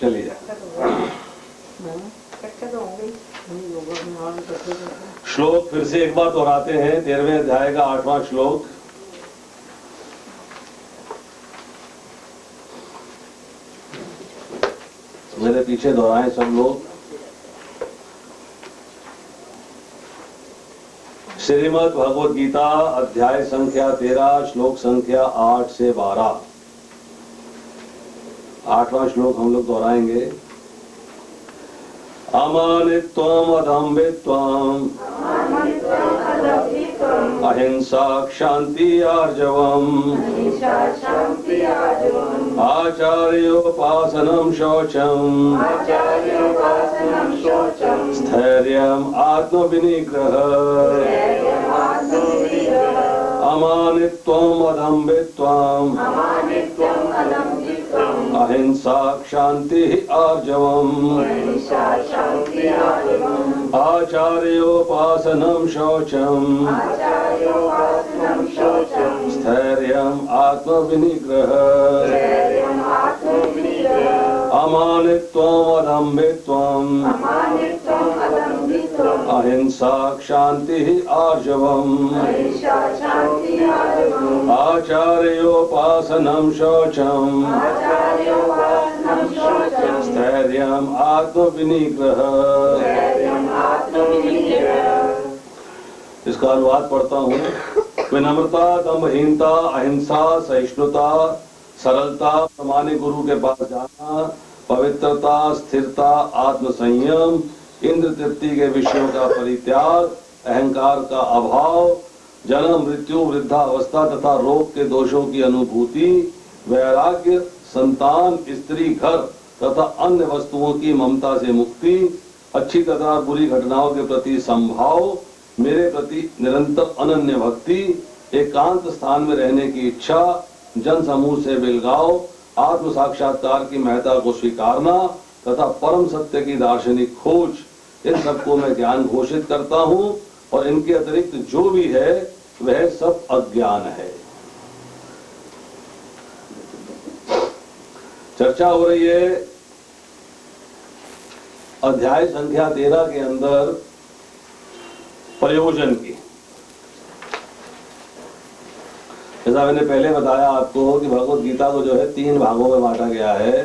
चलिए श्लोक फिर से एक बार दोहराते हैं। 13वें अध्याय का 8वां श्लोक। मेरे पीछे दोहराएं सब लोग। श्रीमद् भगवद गीता अध्याय संख्या 13 श्लोक संख्या 8 से 12। 8वां श्लोक हम लोग दोहराएंगे। अमानित्वम् अदम्भित्वम् अहिंसा क्षान्ति आर्जवम् आचार्योपासनं शौचम् स्थैर्यम् आत्मविनिग्रह। अमानित्वम् अदम्भित्वम् अहिंसा क्षान्ति आर्जवम् आचार्योपासनं शौचम् स्थैर्यम् आत्मविनिग्रह। अमानित्वम् अदम्भित्वम् अहिंसा क्षान्ति आर्जवम् आचार्योपासनं शौचम् स्थैर्यम् आत्मविनिग्रह। इसका अनुवाद पढ़ता हूँ। विनम्रता, दम्भहीनता, अहिंसा, सहिष्णुता, सरलता, प्रमाणिक गुरु के पास जाना, पवित्रता, स्थिरता, आत्मसंयम, इंद्र तृप्ति के विषयों का परित्याग, अहंकार का अभाव, जन्म मृत्यु वृद्धावस्था तथा रोग के दोषों की अनुभूति, वैराग्य, संतान, स्त्री, घर तथा अन्य वस्तुओं की ममता से मुक्ति, अच्छी तथा बुरी घटनाओं के प्रति संभाव, मेरे प्रति निरंतर अनन्य भक्ति, एकांत स्थान में रहने की इच्छा, जन समूह से बिलगाव, आत्म साक्षात्कार की महत्ता को स्वीकारना तथा परम सत्य की दार्शनिक खोज, इन सबको मैं ज्ञान घोषित करता हूँ और इनके अतिरिक्त जो भी है वह सब अज्ञान है। चर्चा हो रही है अध्याय संख्या 13 के अंदर प्रयोजन की। जैसा मैंने पहले बताया आपको कि भगवत गीता को जो है 3 भागों में बांटा गया है।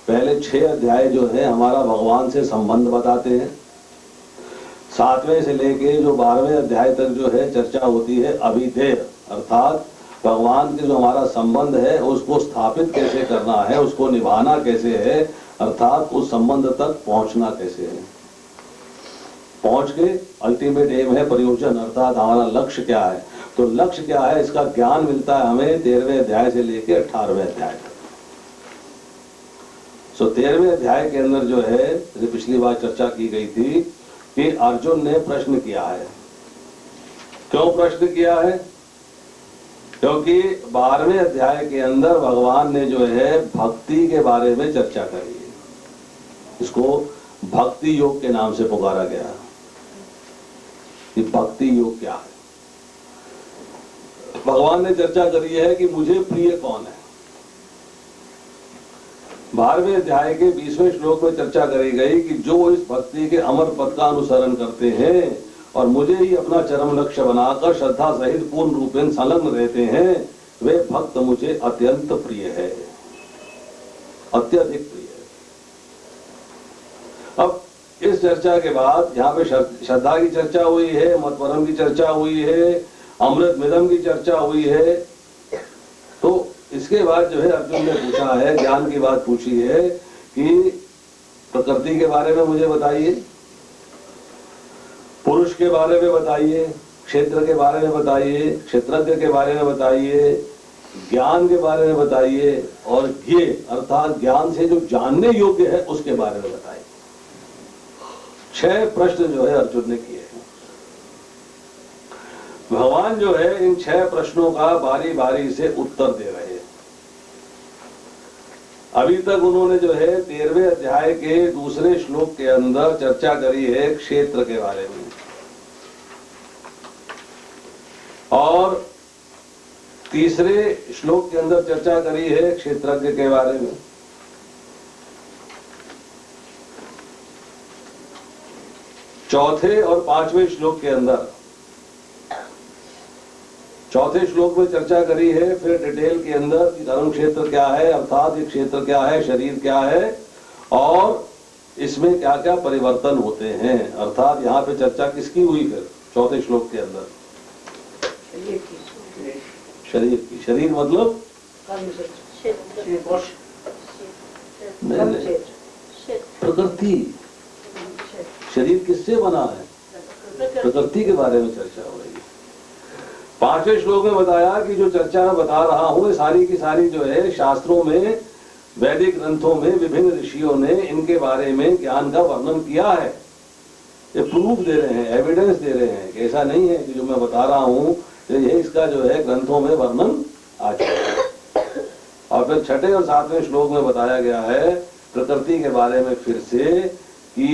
पहले 6 अध्याय जो है हमारा भगवान से संबंध बताते हैं। 7वें से लेके जो 12वें अध्याय तक जो है चर्चा होती है अभिधेय, अर्थात भगवान के जो हमारा संबंध है उसको स्थापित कैसे करना है, उसको निभाना कैसे है, अर्थात उस संबंध तक पहुंचना कैसे है। पहुंच के अल्टीमेट एम है प्रयोजन, अर्थात हमारा लक्ष्य क्या है। तो लक्ष्य क्या है इसका ज्ञान मिलता है हमें 13वें अध्याय से लेके 18वें अध्याय तक। सो 13वें अध्याय के अंदर जो है पिछली बार चर्चा की गई थी कि अर्जुन ने प्रश्न किया है। क्यों प्रश्न किया है? क्योंकि 12वें अध्याय के अंदर भगवान ने जो है भक्ति के बारे में चर्चा करी है। इसको भक्ति योग के नाम से पुकारा गया कि भक्ति योग क्या है। भगवान ने चर्चा करी है कि मुझे प्रिय कौन है। 12वें अध्याय के 20वें श्लोक में चर्चा करी गई कि जो इस भक्ति के अमर पद का अनुसरण करते हैं और मुझे ही अपना चरम लक्ष्य बनाकर श्रद्धा सहित पूर्ण रूपेण संलग्न रहते हैं, वे भक्त मुझे अत्यंत प्रिय है, अत्यधिक प्रिय है। अब इस चर्चा के बाद यहाँ पे श्रद्धा की चर्चा हुई है, मत परम की चर्चा हुई है, अमृत मिदम की चर्चा हुई है। तो इसके बाद जो है अर्जुन ने पूछा है, ज्ञान की बात पूछी है कि प्रकृति के बारे में मुझे बताइए, पुरुष के बारे में बताइए, क्षेत्र के बारे में बताइए, क्षेत्रज्ञ के बारे में बताइए, ज्ञान के बारे में बताइए और ज्ञेय अर्थात ज्ञान से जो जानने योग्य है उसके बारे में बताइए। 6 प्रश्न जो है अर्जुन ने किए हैं। भगवान जो है इन 6 प्रश्नों का बारी बारी से उत्तर दे रहे हैं। अभी तक उन्होंने जो है 13वें अध्याय के 2 श्लोक के अंदर चर्चा करी है क्षेत्र के बारे में और 3 श्लोक के अंदर चर्चा करी है क्षेत्रज्ञ के बारे में। चौथे और पांचवें श्लोक के अंदर, चौथे श्लोक में चर्चा करी है फिर डिटेल के अंदर कि धर्म क्षेत्र क्या है, अर्थात ये क्षेत्र क्या है, शरीर क्या है और इसमें क्या क्या परिवर्तन होते हैं। अर्थात यहाँ पे चर्चा किसकी हुई फिर चौथे श्लोक के अंदर? शरीर की। शरीर मतलब नहीं, प्रकृति। शरीर किससे बना है? प्रकृति के बारे में चर्चा हो रही है। पांचवें श्लोक में बताया कि जो चर्चा मैं बता रहा हूं सारी की सारी जो है शास्त्रों में, वैदिक ग्रंथों में विभिन्न ऋषियों ने इनके बारे में ज्ञान का वर्णन किया है। ये प्रूफ दे रहे हैं, एविडेंस दे रहे हैं कि ऐसा नहीं है कि जो मैं बता रहा हूं ये इसका जो है ग्रंथों में वर्णन आ चुका है। और फिर छठे और सातवें श्लोक में बताया गया है प्रकृति के बारे में फिर से कि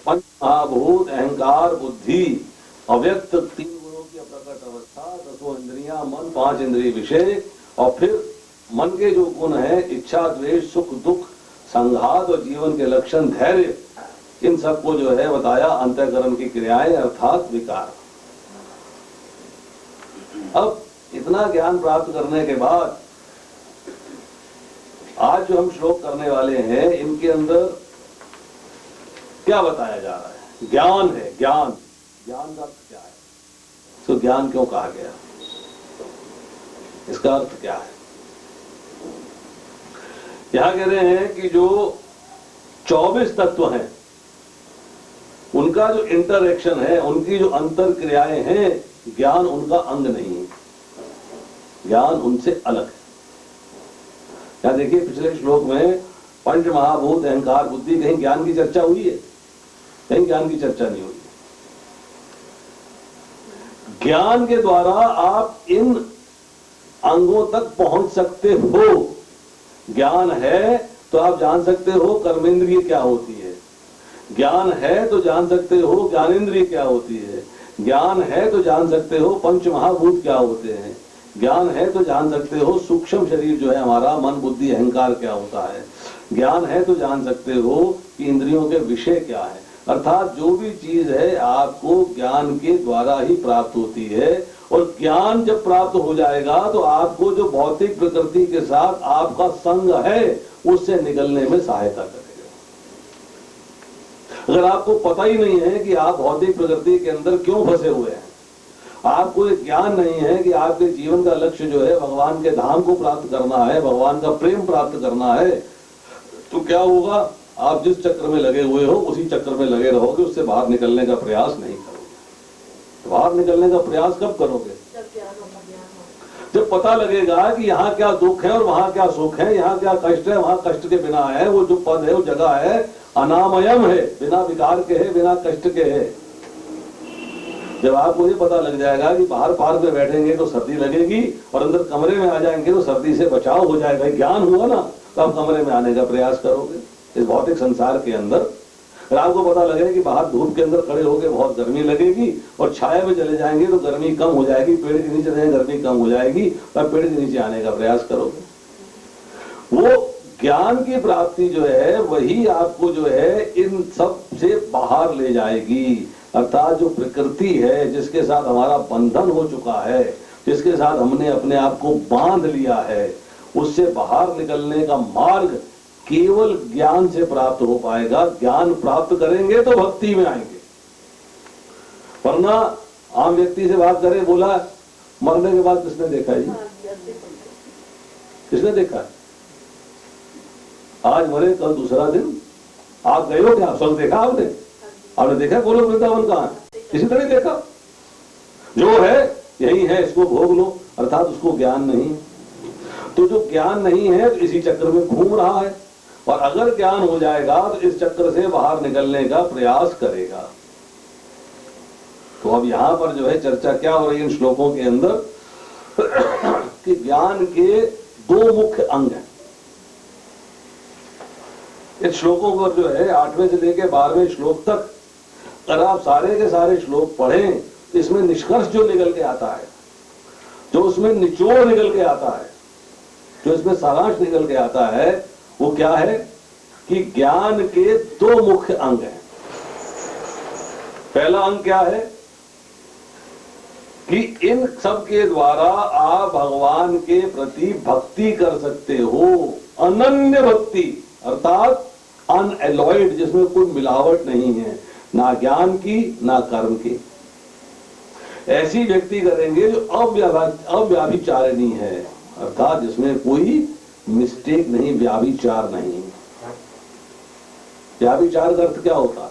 पंच महाभूत, अहंकार, बुद्धि, अव्यक्त तीन गुणों की अप्रकट अवस्था, दसों इंद्रियां, मन, पांच इंद्रिय विषय और फिर मन के जो गुण है इच्छा, द्वेष, सुख, दुख, संघात और जीवन के लक्षण, धैर्य, इन सबको जो है बताया अंतःकरण की क्रियाएं अर्थात विकार। अब इतना ज्ञान प्राप्त करने के बाद आज जो हम श्लोक करने वाले हैं इनके अंदर क्या बताया जा रहा है? ज्ञान है। ज्ञान, ज्ञान का अर्थ क्या है? तो ज्ञान क्यों कहा गया, इसका अर्थ क्या है? यहां कह रहे हैं कि जो 24 तत्व हैं उनका जो इंटरएक्शन है, उनकी जो अंतर क्रियाएं हैं, ज्ञान उनका अंग नहीं है, ज्ञान उनसे अलग है। क्या देखिए पिछले श्लोक में पंच महाभूत, अहंकार, बुद्धि, कहीं ज्ञान की चर्चा हुई है? कहीं ज्ञान की चर्चा नहीं हुई। ज्ञान के द्वारा आप इन अंगों तक पहुंच सकते हो। ज्ञान है तो आप जान सकते हो कर्मेंद्रिय क्या होती है, ज्ञान है तो जान सकते हो ज्ञानेंद्रिय क्या होती है, ज्ञान है तो जान सकते हो पंच महाभूत क्या होते हैं, ज्ञान है तो जान सकते हो सूक्ष्म शरीर जो है हमारा मन, बुद्धि, अहंकार क्या होता है, ज्ञान है तो जान सकते हो कि इंद्रियों के विषय क्या है। अर्थात जो भी चीज है आपको ज्ञान के द्वारा ही प्राप्त होती है। और ज्ञान जब प्राप्त हो जाएगा तो आपको जो भौतिक प्रकृति के साथ आपका संग है उससे निकलने में सहायता करेगा। अगर आपको पता ही नहीं है कि आप भौतिक प्रकृति के अंदर क्यों फंसे हुए हैं, आपको एक ज्ञान नहीं है कि आपके जीवन का लक्ष्य जो है भगवान के धाम को प्राप्त करना है, भगवान का प्रेम प्राप्त करना है, तो क्या होगा? आप जिस चक्र में लगे हुए हो उसी चक्र में लगे रहोगे, उससे बाहर निकलने का प्रयास नहीं करोगे। बाहर निकलने का प्रयास कब करोगे? जब पता लगेगा कि यहाँ क्या दुख है और वहां क्या सुख है, यहाँ क्या कष्ट है, वहां कष्ट के बिना है, वो जो पद है वो जगह है अनामयम है, बिना विकार के है, बिना कष्ट के है। जब आपको ये पता लग जाएगा कि बाहर पार्क में बैठेंगे तो सर्दी लगेगी और अंदर कमरे में आ जाएंगे तो सर्दी से बचाव हो जाएगा, ज्ञान हुआ ना, तो आप कमरे में आने का प्रयास करोगे इस भौतिक संसार के अंदर। अगर आपको पता लगे कि बाहर धूप के अंदर खड़े होकर बहुत गर्मी लगेगी और छाया में चले जाएंगे तो गर्मी कम हो जाएगी, पेड़ के नीचे रहेंगे गर्मी कम हो जाएगी, और पेड़ के नीचे आने का प्रयास करोगे। वो ज्ञान की प्राप्ति जो है वही आपको जो है इन सब से बाहर ले जाएगी। अर्थात जो प्रकृति है जिसके साथ हमारा बंधन हो चुका है, जिसके साथ हमने अपने आप को बांध लिया है, उससे बाहर निकलने का मार्ग केवल ज्ञान से प्राप्त हो पाएगा। ज्ञान प्राप्त करेंगे तो भक्ति में आएंगे, वरना आम व्यक्ति से बात करें, बोला मरने के बाद किसने देखा है जी? किसने देखा है? आज मरे कल दूसरा दिन, आप गए हो क्या? स्वर्ग देखा आपने? आपने देखा गोलोक वृंदावन कहाँ है? किसी तरह देखा? जो है यही है, इसको भोग लो। अर्थात उसको ज्ञान नहीं है। तो जो ज्ञान नहीं है तो इसी चक्र में घूम रहा है, और अगर ज्ञान हो जाएगा तो इस चक्र से बाहर निकलने का प्रयास करेगा। तो अब यहां पर जो है चर्चा क्या हो रही है इन श्लोकों के अंदर कि ज्ञान के दो मुख्य अंग हैं। इन श्लोकों पर जो है 8वें से लेकर 12वें श्लोक तक अगर आप सारे के सारे श्लोक पढ़ें तो इसमें निष्कर्ष जो निकल के आता है, जो उसमें निचोड़ निकल के आता है, जो इसमें सारांश निकल के आता है, वो क्या है कि ज्ञान के दो मुख्य अंग हैं। पहला अंग क्या है कि इन सब के द्वारा आप भगवान के प्रति भक्ति कर सकते हो, अनन्य भक्ति, अर्थात अनएलॉयड, जिसमें कोई मिलावट नहीं है, ना ज्ञान की ना कर्म की। ऐसी व्यक्ति करेंगे जो अव्याभिचारिणी है, अर्थात जिसमें कोई मिस्टेक नहीं, व्याभिचार नहीं। व्याभिचार का अर्थ क्या होता है?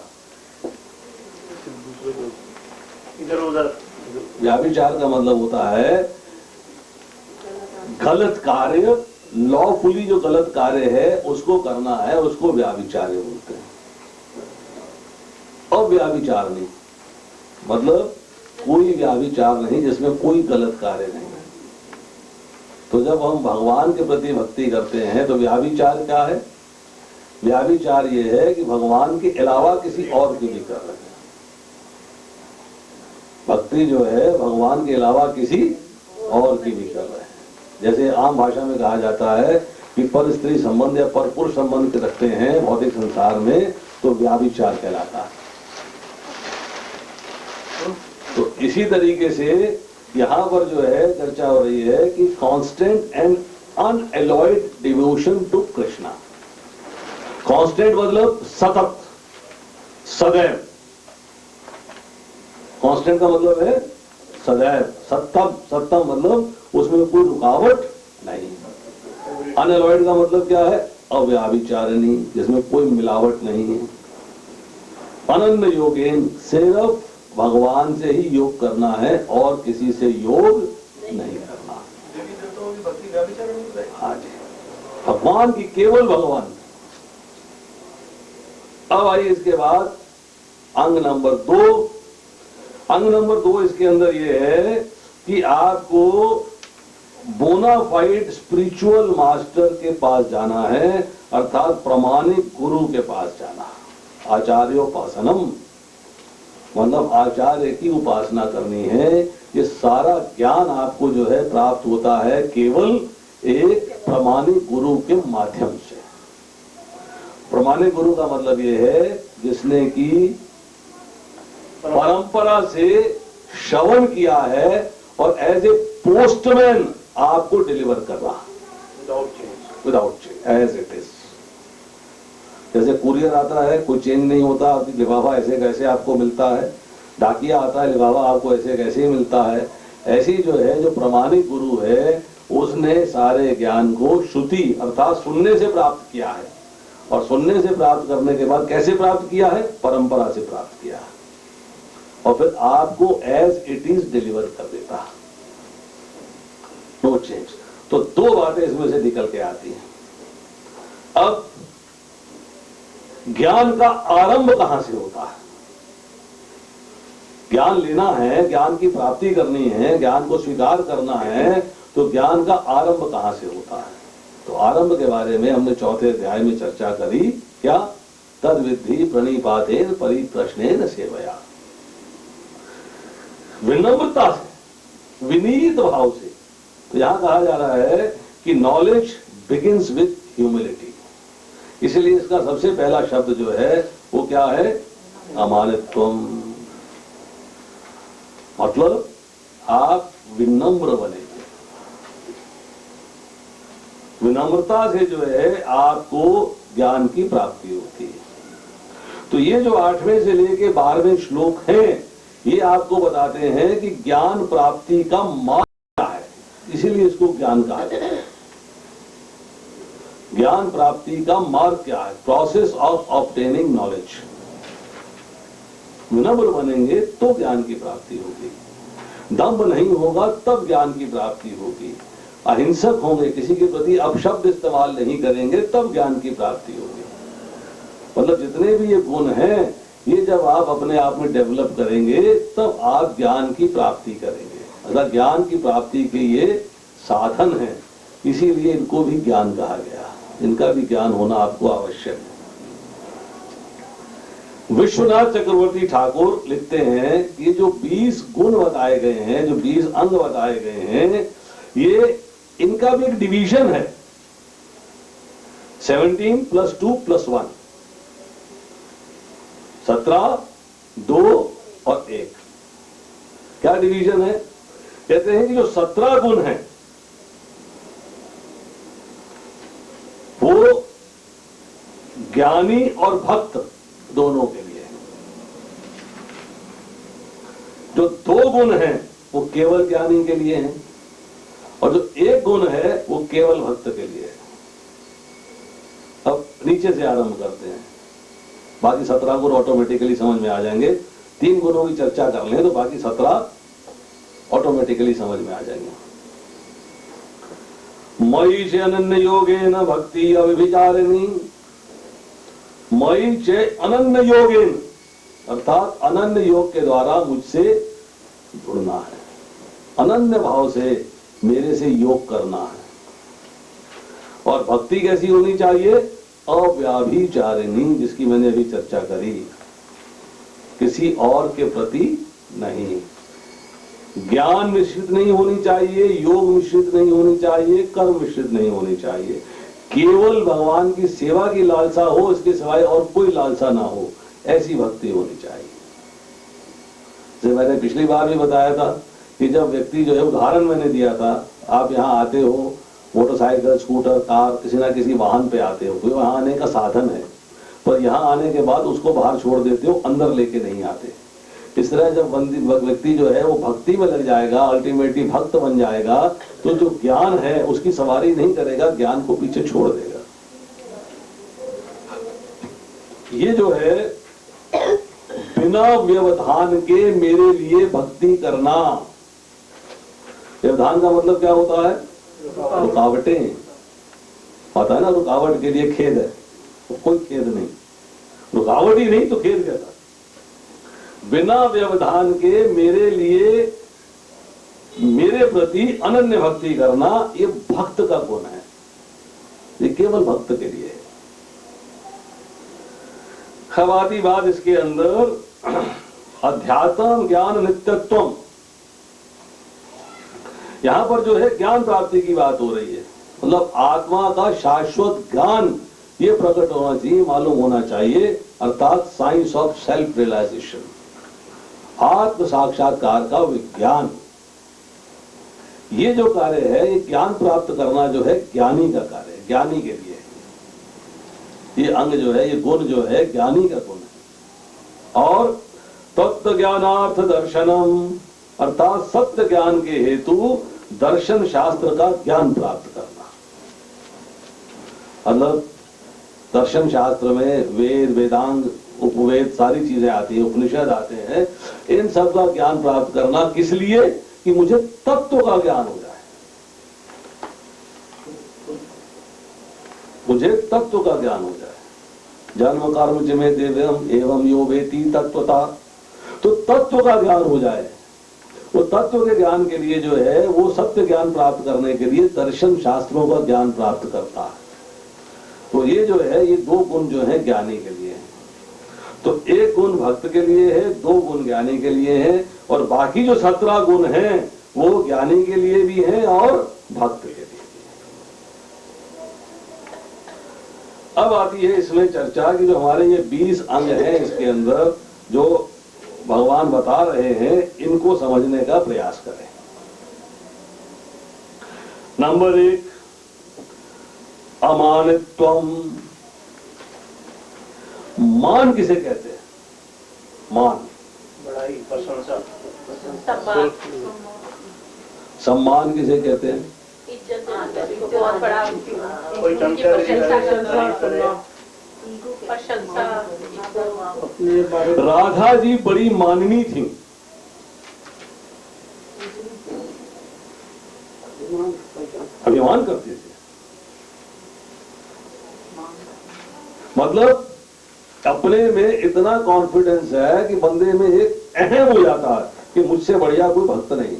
इधर उधर। व्याभिचार का मतलब होता है गलत कार्य, लॉफुली जो गलत कार्य है उसको करना है, उसको व्याभिचार्य बोलते हैं। अव्याभिचार नहीं, मतलब कोई व्याभिचार नहीं, जिसमें कोई गलत कार्य नहीं है। तो जब हम भगवान के प्रति भक्ति करते हैं तो व्याभिचार क्या है? व्याभिचार ये है कि भगवान के अलावा किसी और की भी कर रहे हैं। भक्ति जो है भगवान के अलावा किसी और की भी कर रहे हैं। जैसे आम भाषा में कहा जाता है कि पर स्त्री संबंध या पर पुरुष संबंध रखते हैं भौतिक संसार में, तो व्याभिचार कहलाता है। तो इसी तरीके से यहां पर जो है चर्चा हो रही है कि constant and unalloyed devotion to Krishna. Constant मतलब सतत, सदैव। कांस्टेंट का मतलब है सदैव, सत्तम, सत्तम मतलब उसमें कोई रुकावट नहीं। अनएलॉयड का मतलब क्या है? अव्याभिचारिणी, जिसमें कोई मिलावट नहीं है। अनन्य योगेन, सिर्फ भगवान से ही योग करना है और किसी से योग नहीं करना। हाँ जी, भगवान की, केवल भगवान। अब आइए इसके बाद अंग नंबर 2। अंग नंबर 2 इसके अंदर यह है कि आपको बोनाफाइड स्पिरिचुअल मास्टर के पास जाना है, अर्थात प्रमाणिक गुरु के पास जाना। आचार्योपासनम मतलब आचार्य की उपासना करनी है। ये सारा ज्ञान आपको जो है प्राप्त होता है केवल एक प्रमाणिक गुरु के माध्यम से। प्रमाणिक गुरु का मतलब ये है जिसने की परंपरा से श्रवण किया है और एज ए पोस्टमैन आपको डिलीवर कर रहा, without change, as it is. जैसे कुरियर आता है, कोई चेंज नहीं होता, लिफाफा ऐसे कैसे आपको मिलता है। डाकिया आता है, लिफाफा आपको ऐसे कैसे ही मिलता है। ऐसी जो है, जो प्रमाणिक गुरु है, उसने सारे ज्ञान को श्रुति अर्थात सुनने से प्राप्त किया है। और सुनने से प्राप्त करने के बाद कैसे प्राप्त किया है? परंपरा से प्राप्त किया है। और फिर आपको एज इट इज डिलीवर कर देता, नो चेंज। तो 2 बातें इसमें से निकल के आती हैं। अब ज्ञान का आरंभ कहां से होता है? ज्ञान लेना है, ज्ञान की प्राप्ति करनी है, ज्ञान को स्वीकार करना है, तो ज्ञान का आरंभ कहां से होता है? तो आरंभ के बारे में हमने 4थे अध्याय में चर्चा करी। क्या? तद विद्धि प्रणिपातेन परिप्रश्नेन सेवया, विनम्रता से, विनीत भाव से। तो यहां कहा जा रहा है कि नॉलेज बिगिंस विथ ह्यूमिलिटी। इसलिए इसका सबसे पहला शब्द जो है वो क्या है? अमानित्वम। मतलब आप विनम्र बनेंगे। विनम्रता से जो है आपको ज्ञान की प्राप्ति होती है। तो ये जो 8वें से लेके 12वें श्लोक हैं, ये आपको बताते हैं कि ज्ञान प्राप्ति का मार्ग क्या है। इसीलिए इसको ज्ञान कहा जाता है। ज्ञान प्राप्ति का मार्ग क्या है? Process of obtaining knowledge. विनम्र बनेंगे तो ज्ञान की प्राप्ति होगी। दंभ नहीं होगा तब ज्ञान की प्राप्ति होगी। अहिंसक होंगे, किसी के प्रति अपशब्द इस्तेमाल नहीं करेंगे, तब ज्ञान की प्राप्ति होगी। मतलब जितने भी ये गुण हैं, ये जब आप अपने आप में डेवलप करेंगे तब आप ज्ञान की प्राप्ति करेंगे। अगर ज्ञान की प्राप्ति के ये साधन है, इसीलिए इनको भी ज्ञान कहा गया। इनका भी ज्ञान होना आपको आवश्यक है। विश्वनाथ चक्रवर्ती ठाकुर लिखते हैं कि जो 20 गुण बताए गए हैं, जो 20 अंग बताए गए हैं, ये इनका भी एक डिवीजन है। 17 + 2 + 1, 17, 2, और 1। क्या डिवीजन है? कहते हैं कि जो 17 गुण हैं वो ज्ञानी और भक्त दोनों के लिए है। जो 2 गुण हैं वो केवल ज्ञानी के लिए हैं, और जो 1 गुण है वो केवल भक्त के लिए है। अब नीचे से आरंभ करते हैं, बाकी 17 गुण ऑटोमेटिकली समझ में आ जाएंगे। 3 गुणों की चर्चा कर लें तो बाकी 17 ऑटोमेटिकली समझ में आ जाएंगे। मयि च अनन्य योगेन भक्ति अव्यभिचारिणी, मयि च अनन्य योगेन, अर्थात अनन्य योग के द्वारा मुझसे जुड़ना है, अनन्य भाव से मेरे से योग करना है। और भक्ति कैसी होनी चाहिए? अव्यभिचारिणी, जिसकी मैंने अभी चर्चा करी, किसी और के प्रति नहीं। ज्ञान मिश्रित नहीं होनी चाहिए, योग मिश्रित नहीं होनी चाहिए, कर्म मिश्रित नहीं होनी चाहिए। केवल भगवान की सेवा की लालसा हो, इसके सिवाय और कोई लालसा ना हो, ऐसी भक्ति होनी चाहिए। जैसे मैंने पिछली बार भी बताया था कि जब व्यक्ति जो है, उदाहरण मैंने दिया था, आप यहाँ आते हो मोटरसाइकिल, स्कूटर, कार, किसी ना किसी वाहन पे आते हो, कोई वहां आने का साधन है, पर यहाँ आने के बाद उसको बाहर छोड़ देते हो, अंदर लेके नहीं आते। इस तरह जब व्यक्ति जो है वो भक्ति में लग जाएगा, अल्टीमेटली भक्त बन जाएगा, तो जो ज्ञान है उसकी सवारी नहीं करेगा, ज्ञान को पीछे छोड़ देगा। ये जो है बिना व्यवधान के मेरे लिए भक्ति करना। व्यवधान का मतलब क्या होता है? रुकावटें। पता है ना, रुकावट के लिए खेद है, तो कोई खेद नहीं, रुकावट ही नहीं तो खेद कैसा? बिना व्यवधान के मेरे लिए, मेरे प्रति अनन्य भक्ति करना, ये भक्त का गुण है, ये केवल भक्त के लिए है। खवाती बात इसके अंदर अध्यात्म ज्ञान नित्यत्व, यहां पर जो है ज्ञान प्राप्ति की बात हो रही है, मतलब आत्मा का शाश्वत ज्ञान ये प्रकट होना चाहिए, मालूम होना चाहिए, अर्थात साइंस ऑफ सेल्फ रियलाइजेशन, आत्म साक्षात्कार का विज्ञान। ये जो कार्य है, ये ज्ञान प्राप्त करना जो है ज्ञानी का कार्य है, ज्ञानी के लिए। ये अंग जो है, ये गुण जो है, ज्ञानी का गुण है। और तत्व ज्ञानार्थ दर्शनम, अर्थात सत्य ज्ञान के हेतु दर्शन शास्त्र का ज्ञान प्राप्त करना। मतलब दर्शन शास्त्र में वेद, वेदांग, उपवेद सारी चीजें आती है, उपनिषद आते हैं, इन सब का ज्ञान प्राप्त करना किस लिए? कि मुझे तत्व का ज्ञान हो जाए, मुझे तत्व का ज्ञान हो जाए। जन्म कर्म जिमे देवम एवं यो वेति तत्वता, तो तत्व का ज्ञान हो जाए। वो तत्व के ज्ञान के लिए जो है, वो सत्य ज्ञान प्राप्त करने के लिए दर्शन शास्त्रों का ज्ञान प्राप्त करता है। तो ये जो है, ये 2 गुण जो है ज्ञानी के लिए है। तो 1 गुण भक्त के लिए है, 2 गुण ज्ञानी के लिए है, और बाकी जो 17 गुण हैं वो ज्ञानी के लिए भी हैं और भक्त के लिए भी। अब आती है इसमें चर्चा कि जो हमारे ये 20 अंग हैं, इसके अंदर जो भगवान बता रहे हैं, इनको समझने का प्रयास करें। नंबर 1, अमानित्वम। मान किसे कहते हैं? मान, बड़ाई, प्रशंसा, सम्मान किसे कहते हैं? बहुत बड़ा, कोई प्रशंसा। राधा जी बड़ी माननी थी, अभिमान करते थे, मतलब अपने में इतना कॉन्फिडेंस है कि बंदे में एक अहम हो जाता है कि मुझसे बढ़िया कोई भक्त नहीं,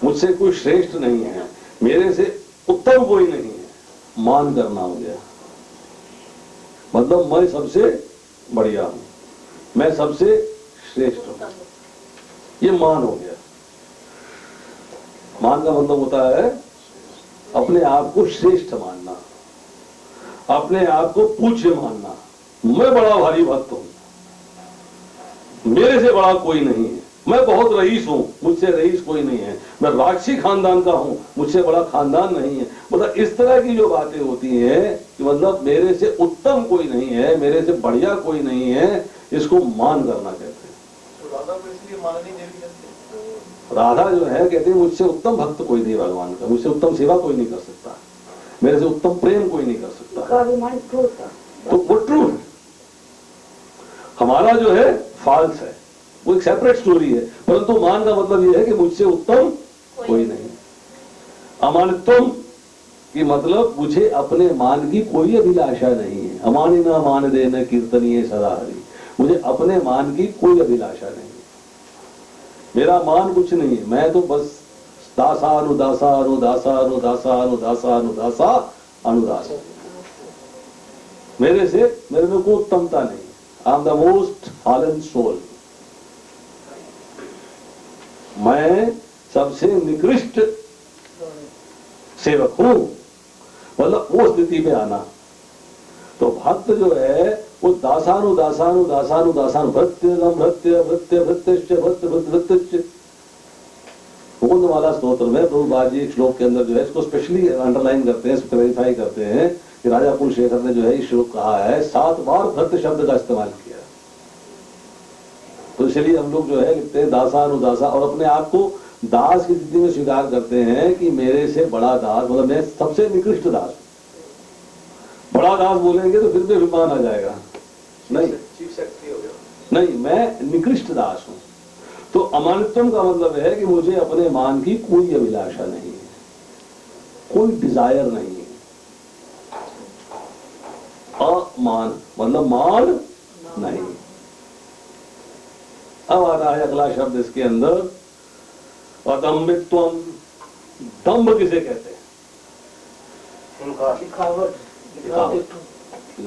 मुझसे कोई श्रेष्ठ नहीं है, मेरे से उत्तम कोई नहीं है। मान करना हो गया, मतलब मैं सबसे बढ़िया हूं, मैं सबसे श्रेष्ठ हूं, ये मान हो गया। मान का मतलब होता है अपने आप को श्रेष्ठ मानना, अपने आप को पूज्य मानना। मैं बड़ा भारी भक्त हूं, मेरे से बड़ा कोई नहीं है, मैं बहुत रईस हूं, मुझसे रईस कोई नहीं है, मैं राजसी खानदान का हूं, मुझसे बड़ा खानदान नहीं है। मतलब इस तरह की जो बातें होती हैं कि मतलब मेरे से उत्तम कोई नहीं है, मेरे से बढ़िया कोई नहीं है, इसको मान करना कहते हैं। तो राधा को इसलिए माननी देवी कहते हैं। राधा जो है कहते हैं मुझसे उत्तम भक्त कोई नहीं भगवान का, मुझसे उत्तम सेवा कोई नहीं कर सकता, मेरे से उत्तम प्रेम कोई नहीं कर सकता। तो वो ट्रू है, हमारा जो है फॉल्स है, वो एक सेपरेट स्टोरी है। परंतु मान का मतलब ये है कि मुझसे उत्तम कोई नहीं। अमानित्वम की मतलब मुझे अपने मान की कोई अभिलाषा नहीं है। अमानी न मान दे न कीर्तनीय सदा हरि, मुझे अपने मान की कोई अभिलाषा नहीं है, मेरा मान कुछ नहीं है, मैं तो बस दासा अनुदासा अनुदासा अनुदासा अनुदासा अनुदासा अनुदासा, मेरे में कोई उत्तमता नहीं। I am the most fallen soul, मैं सबसे निकृष्ट सेवक हूं, मतलब वो स्थिति में आना। तो भक्त जो है वो दासानुदासानुदासानुदासान भृत्य भृत्य भृत्य भृत्यश्च भृत्य भृत्य। मुकुंदमाला स्तोत्र में प्रभुपाद जी एक श्लोक के अंदर जो है इसको स्पेशली अंडरलाइन करते हैं, क्लैरिफाई करते हैं कि राजा कुलशेखर ने जो है इस श्लोक कहा है 7 बार भृत्य शब्द का इस्तेमाल किया। तो इसलिए हम लोग जो है लिखते हैं दासानुदासा, और अपने आप को दास की स्थिति में स्वीकार करते हैं कि मेरे से बड़ा दास, मतलब मैं सबसे निकृष्ट दास। बड़ा दास बोलेंगे तो फिर भी अभिमान आ जाएगा, नहीं चीफ सेक्रेटरी हो गया। नहीं, मैं निकृष्ट दास हूं। तो अमानित्वम का मतलब है कि मुझे अपने मान की कोई अभिलाषा नहीं है, कोई डिजायर नहीं है। अमान मतलब मान नहीं। अब आता है अगला शब्द इसके अंदर, अदम्बित्वम। दम्भ किसे कहते हैं?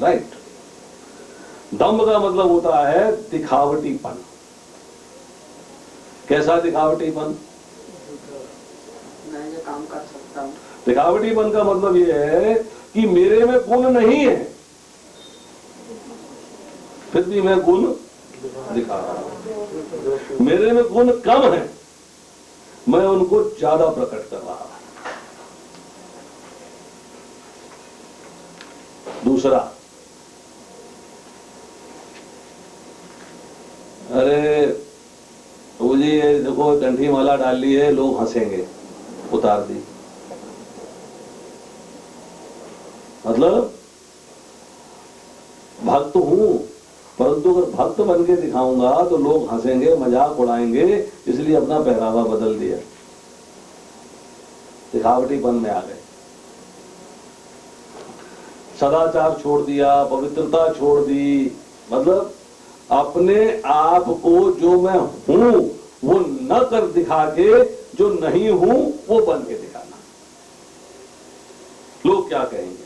राइट। दम्भ का मतलब होता है दिखावटीपन। कैसा दिखावटीपन? मैं ये काम कर सकता हूँ। दिखावटीपन का मतलब ये है कि मेरे में गुण नहीं है, फिर भी मैं गुण दिखा रहा हूं। मेरे में गुण कम है, मैं उनको ज्यादा प्रकट कर रहा हूं। दूसरा, अरे तो जी ये देखो कंठी माला डाल ली है, लोग हंसेंगे, उतार दी। मतलब भक्त हूं, परंतु अगर भक्त बन के दिखाऊंगा तो लोग हंसेंगे, मजाक उड़ाएंगे, इसलिए अपना पहरावा बदल दिया, दिखावटीपन में आ गए। सदाचार छोड़ दिया, पवित्रता छोड़ दी, मतलब अपने आप को जो मैं हूं वो न कर दिखा के जो नहीं हूं वो बन के दिखाना। लोग क्या कहेंगे?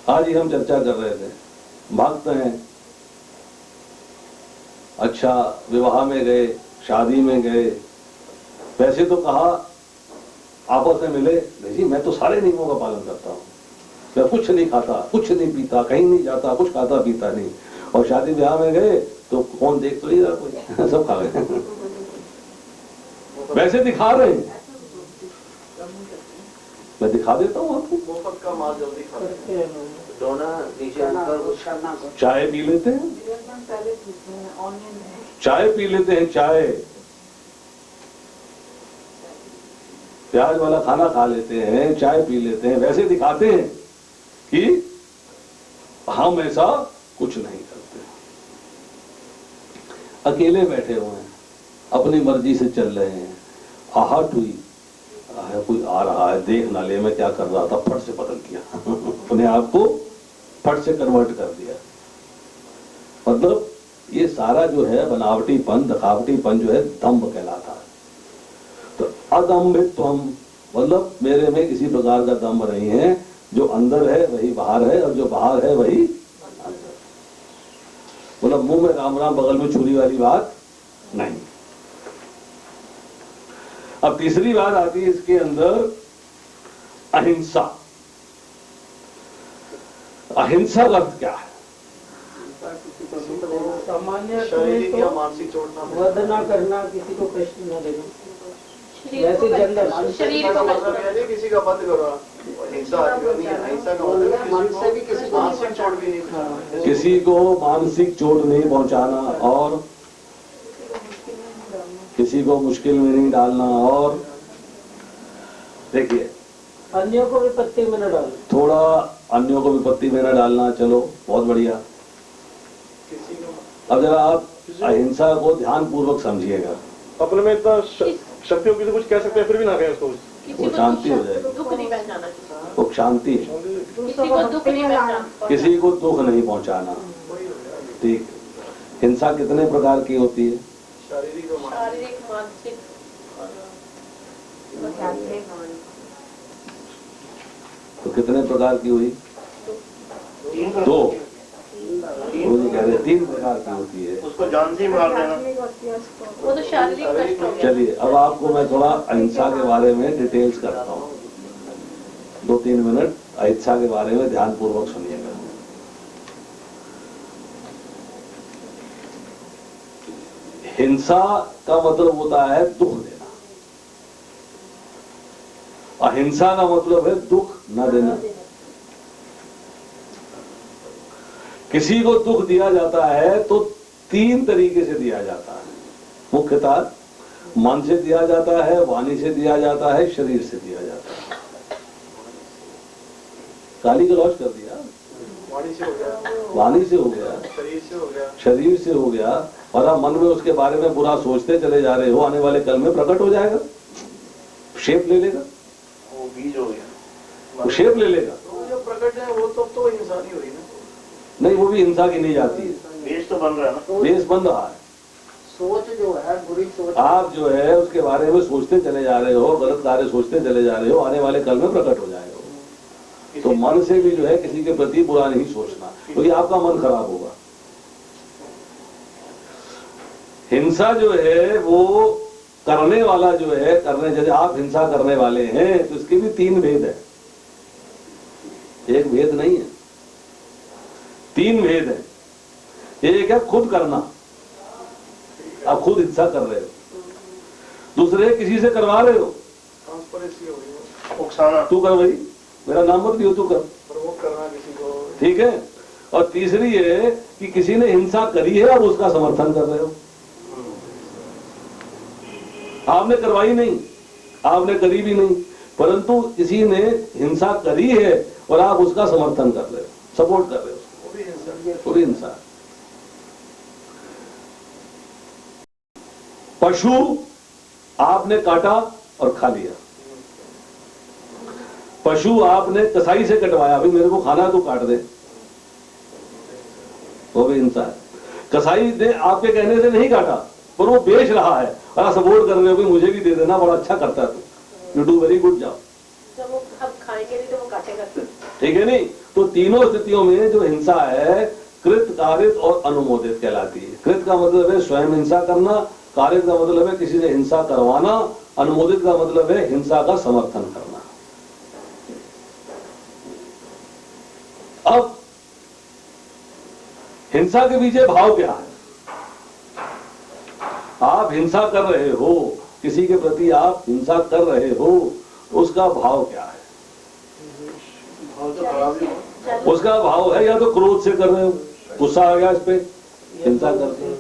आज ही हम चर्चा कर रहे थे, भक्त हैं, अच्छा विवाह में गए, शादी में गए, वैसे तो कहा आपस में मिले, नहीं जी मैं तो सारे नियमों का पालन करता हूं, मैं कुछ नहीं खाता, कुछ नहीं पीता, कहीं नहीं जाता, कुछ खाता पीता नहीं। और शादी ब्याह में गए तो कौन देख तो नहीं रहा, कोई सब खा गए। वैसे दिखा रहे हैं, मैं दिखा देता हूँ आपको। मुफ्त का माल जल्दी खाते हैं, दोना नीचे ऊपर। चाय पी लेते हैं, चाय पी लेते हैं, चाय प्याज वाला खाना खा लेते हैं, चाय पी लेते हैं, वैसे दिखाते हैं कि हम ऐसा कुछ नहीं करते। अकेले बैठे हुए हैं, अपनी मर्जी से चल रहे हैं, आहट हुई, कोई आ रहा है, देख ना ले मैं क्या कर रहा था, फट से बदल दिया अपने आप को फट से कन्वर्ट कर दिया। मतलब ये सारा जो है बनावटीपन, दिखावटीपन जो है दंभ कहलाता है। तो अदम्भित्वम मतलब मेरे में किसी प्रकार का दंभ नहीं है, जो अंदर है वही बाहर है, और जो बाहर है वही अंदर। मतलब मुंह में राम राम बगल में छुरी वाली बात नहीं। अब तीसरी बात आती है इसके अंदर, अहिंसा। अहिंसा का अर्थ क्या है? सामान्य शारीरिक या तो मानसिक चोट ना वध ना करना, किसी को कष्ट न देना, शरीर को वैसे जनरल कष्ट- शरीर को मतलब कष्ट- ये नहीं किसी का वध करो, हिंसा नहीं है, हिंसा का मतलब मन से भी किसी को मानसिक चोट भी नहीं पहुंचाना। किसी को मानसिक चोट नहीं पहुंचाना और किसी को मुश्किल में नहीं डालना। और देखिए अन्यों को विपत्ति में न डालना। थोड़ा अन्यों को विपत्ति में न डालना, चलो बहुत बढ़िया। किसी को अब जरा आप अहिंसा को ध्यान पूर्वक समझिएगा। अपने में इतना शक्तियों की कुछ कह सकते हैं फिर भी ना कहें उसको। किसी वो को शांति हो दुख- जाएगी। दुख नहीं पहचाना किसी को। वो शांति, किसी को दुख नहीं पहचाना। किसी को दुख नहीं पहुंचाना। ठीक। हिंसा कितने प्रकार की होती है? शारीरिक और मानसिक। शारीरिक, मानसिक तो कितने प्रकार की हुई? दो। वो जी कह रहे हैं 3 प्रकार की होती है। उसको जान से ही मार देना। वो तो शारीरिक कष्ट हो गया। चलिए अब आपको मैं थोड़ा अहिंसा के बारे में डिटेल्स करता हूँ। 2-3 मिनट अहिंसा के बारे में ध्यान पूर्वक सुनिएगा। हिंसा का मतलब होता है दुख देना, अहिंसा का मतलब है दुख न देना। किसी को दुख दिया जाता है तो 3 तरीके से दिया जाता है। मुख्यतः मन से दिया जाता है, वाणी से दिया जाता है, शरीर से दिया जाता है। गाली गलौज कर दिया, वाणी से हो गया, वाणी से हो गया, शरीर से हो गया, शरीर से हो गया, और आप मन में उसके बारे में बुरा सोचते चले जा रहे हो, आने वाले कल में प्रकट हो जाएगा, शेप ले लेगा, वो बीज हो गया। वो शेप ले लेगा। तो जो प्रकट है वो तो हिंसा नहीं हुई ना। नहीं, वो भी हिंसा की नहीं जाती है, बीज तो बन रहा है ना। बेस बन रहा है। सोच जो है, बुरी सोच, आप जो है उसके बारे में सोचते चले जा रहे हो, गलत कार्य सोचते चले जा रहे हो, आने वाले कल में प्रकट हो जाएगा। तो मन से भी जो है किसी के प्रति बुरा नहीं सोचना, क्योंकि आपका मन खराब होगा। हिंसा जो है वो करने वाला जो है, करने जैसे आप हिंसा करने वाले हैं तो इसके भी 3 भेद है, एक भेद नहीं है, 3 भेद है। एक है खुद करना, आप खुद हिंसा कर रहे हो। दूसरे किसी से करवा रहे हो, ट्रांसपेरेंसी हो गई, उकसाना। तू कर भाई, मेरा नाम मत लियो, तू कर, प्रवोक करना किसी को। ठीक है। और तीसरी है कि किसी ने हिंसा करी है और उसका समर्थन कर रहे हो। आपने करवाई नहीं, आपने करी भी नहीं, परंतु किसी ने हिंसा करी है और आप उसका समर्थन कर रहे हो, सपोर्ट कर रहे हो, वो भी हिंसा। वो भी हिंसा। पशु आपने काटा और खा लिया, पशु आपने कसाई से कटवाया, अभी मेरे को खाना है तो काट दे, वो भी हिंसा है। कसाई ने आपके कहने से नहीं काटा पर वो बेच रहा है और आप सपोर्ट कर रहे हो कि मुझे भी दे देना, बड़ा अच्छा करता है तू, you do very good job, जब वो अब खाएंगे नहीं तो वो काटेगा। ठीक है नहीं। तो तीनों स्थितियों में जो हिंसा है कृत, कारित और अनुमोदित कहलाती है। कृत का मतलब है स्वयं हिंसा करना, कारित का मतलब है किसी से हिंसा करवाना, अनुमोदित का मतलब है हिंसा का समर्थन करना। अब हिंसा के पीछे भाव क्या है? आप हिंसा कर रहे हो, किसी के प्रति आप हिंसा कर रहे हो, उसका भाव क्या है? भाव तो खराब ही हो। उसका भाव है या तो क्रोध से कर रहे हो, गुस्सा आ गया इस पे हिंसा करते हो,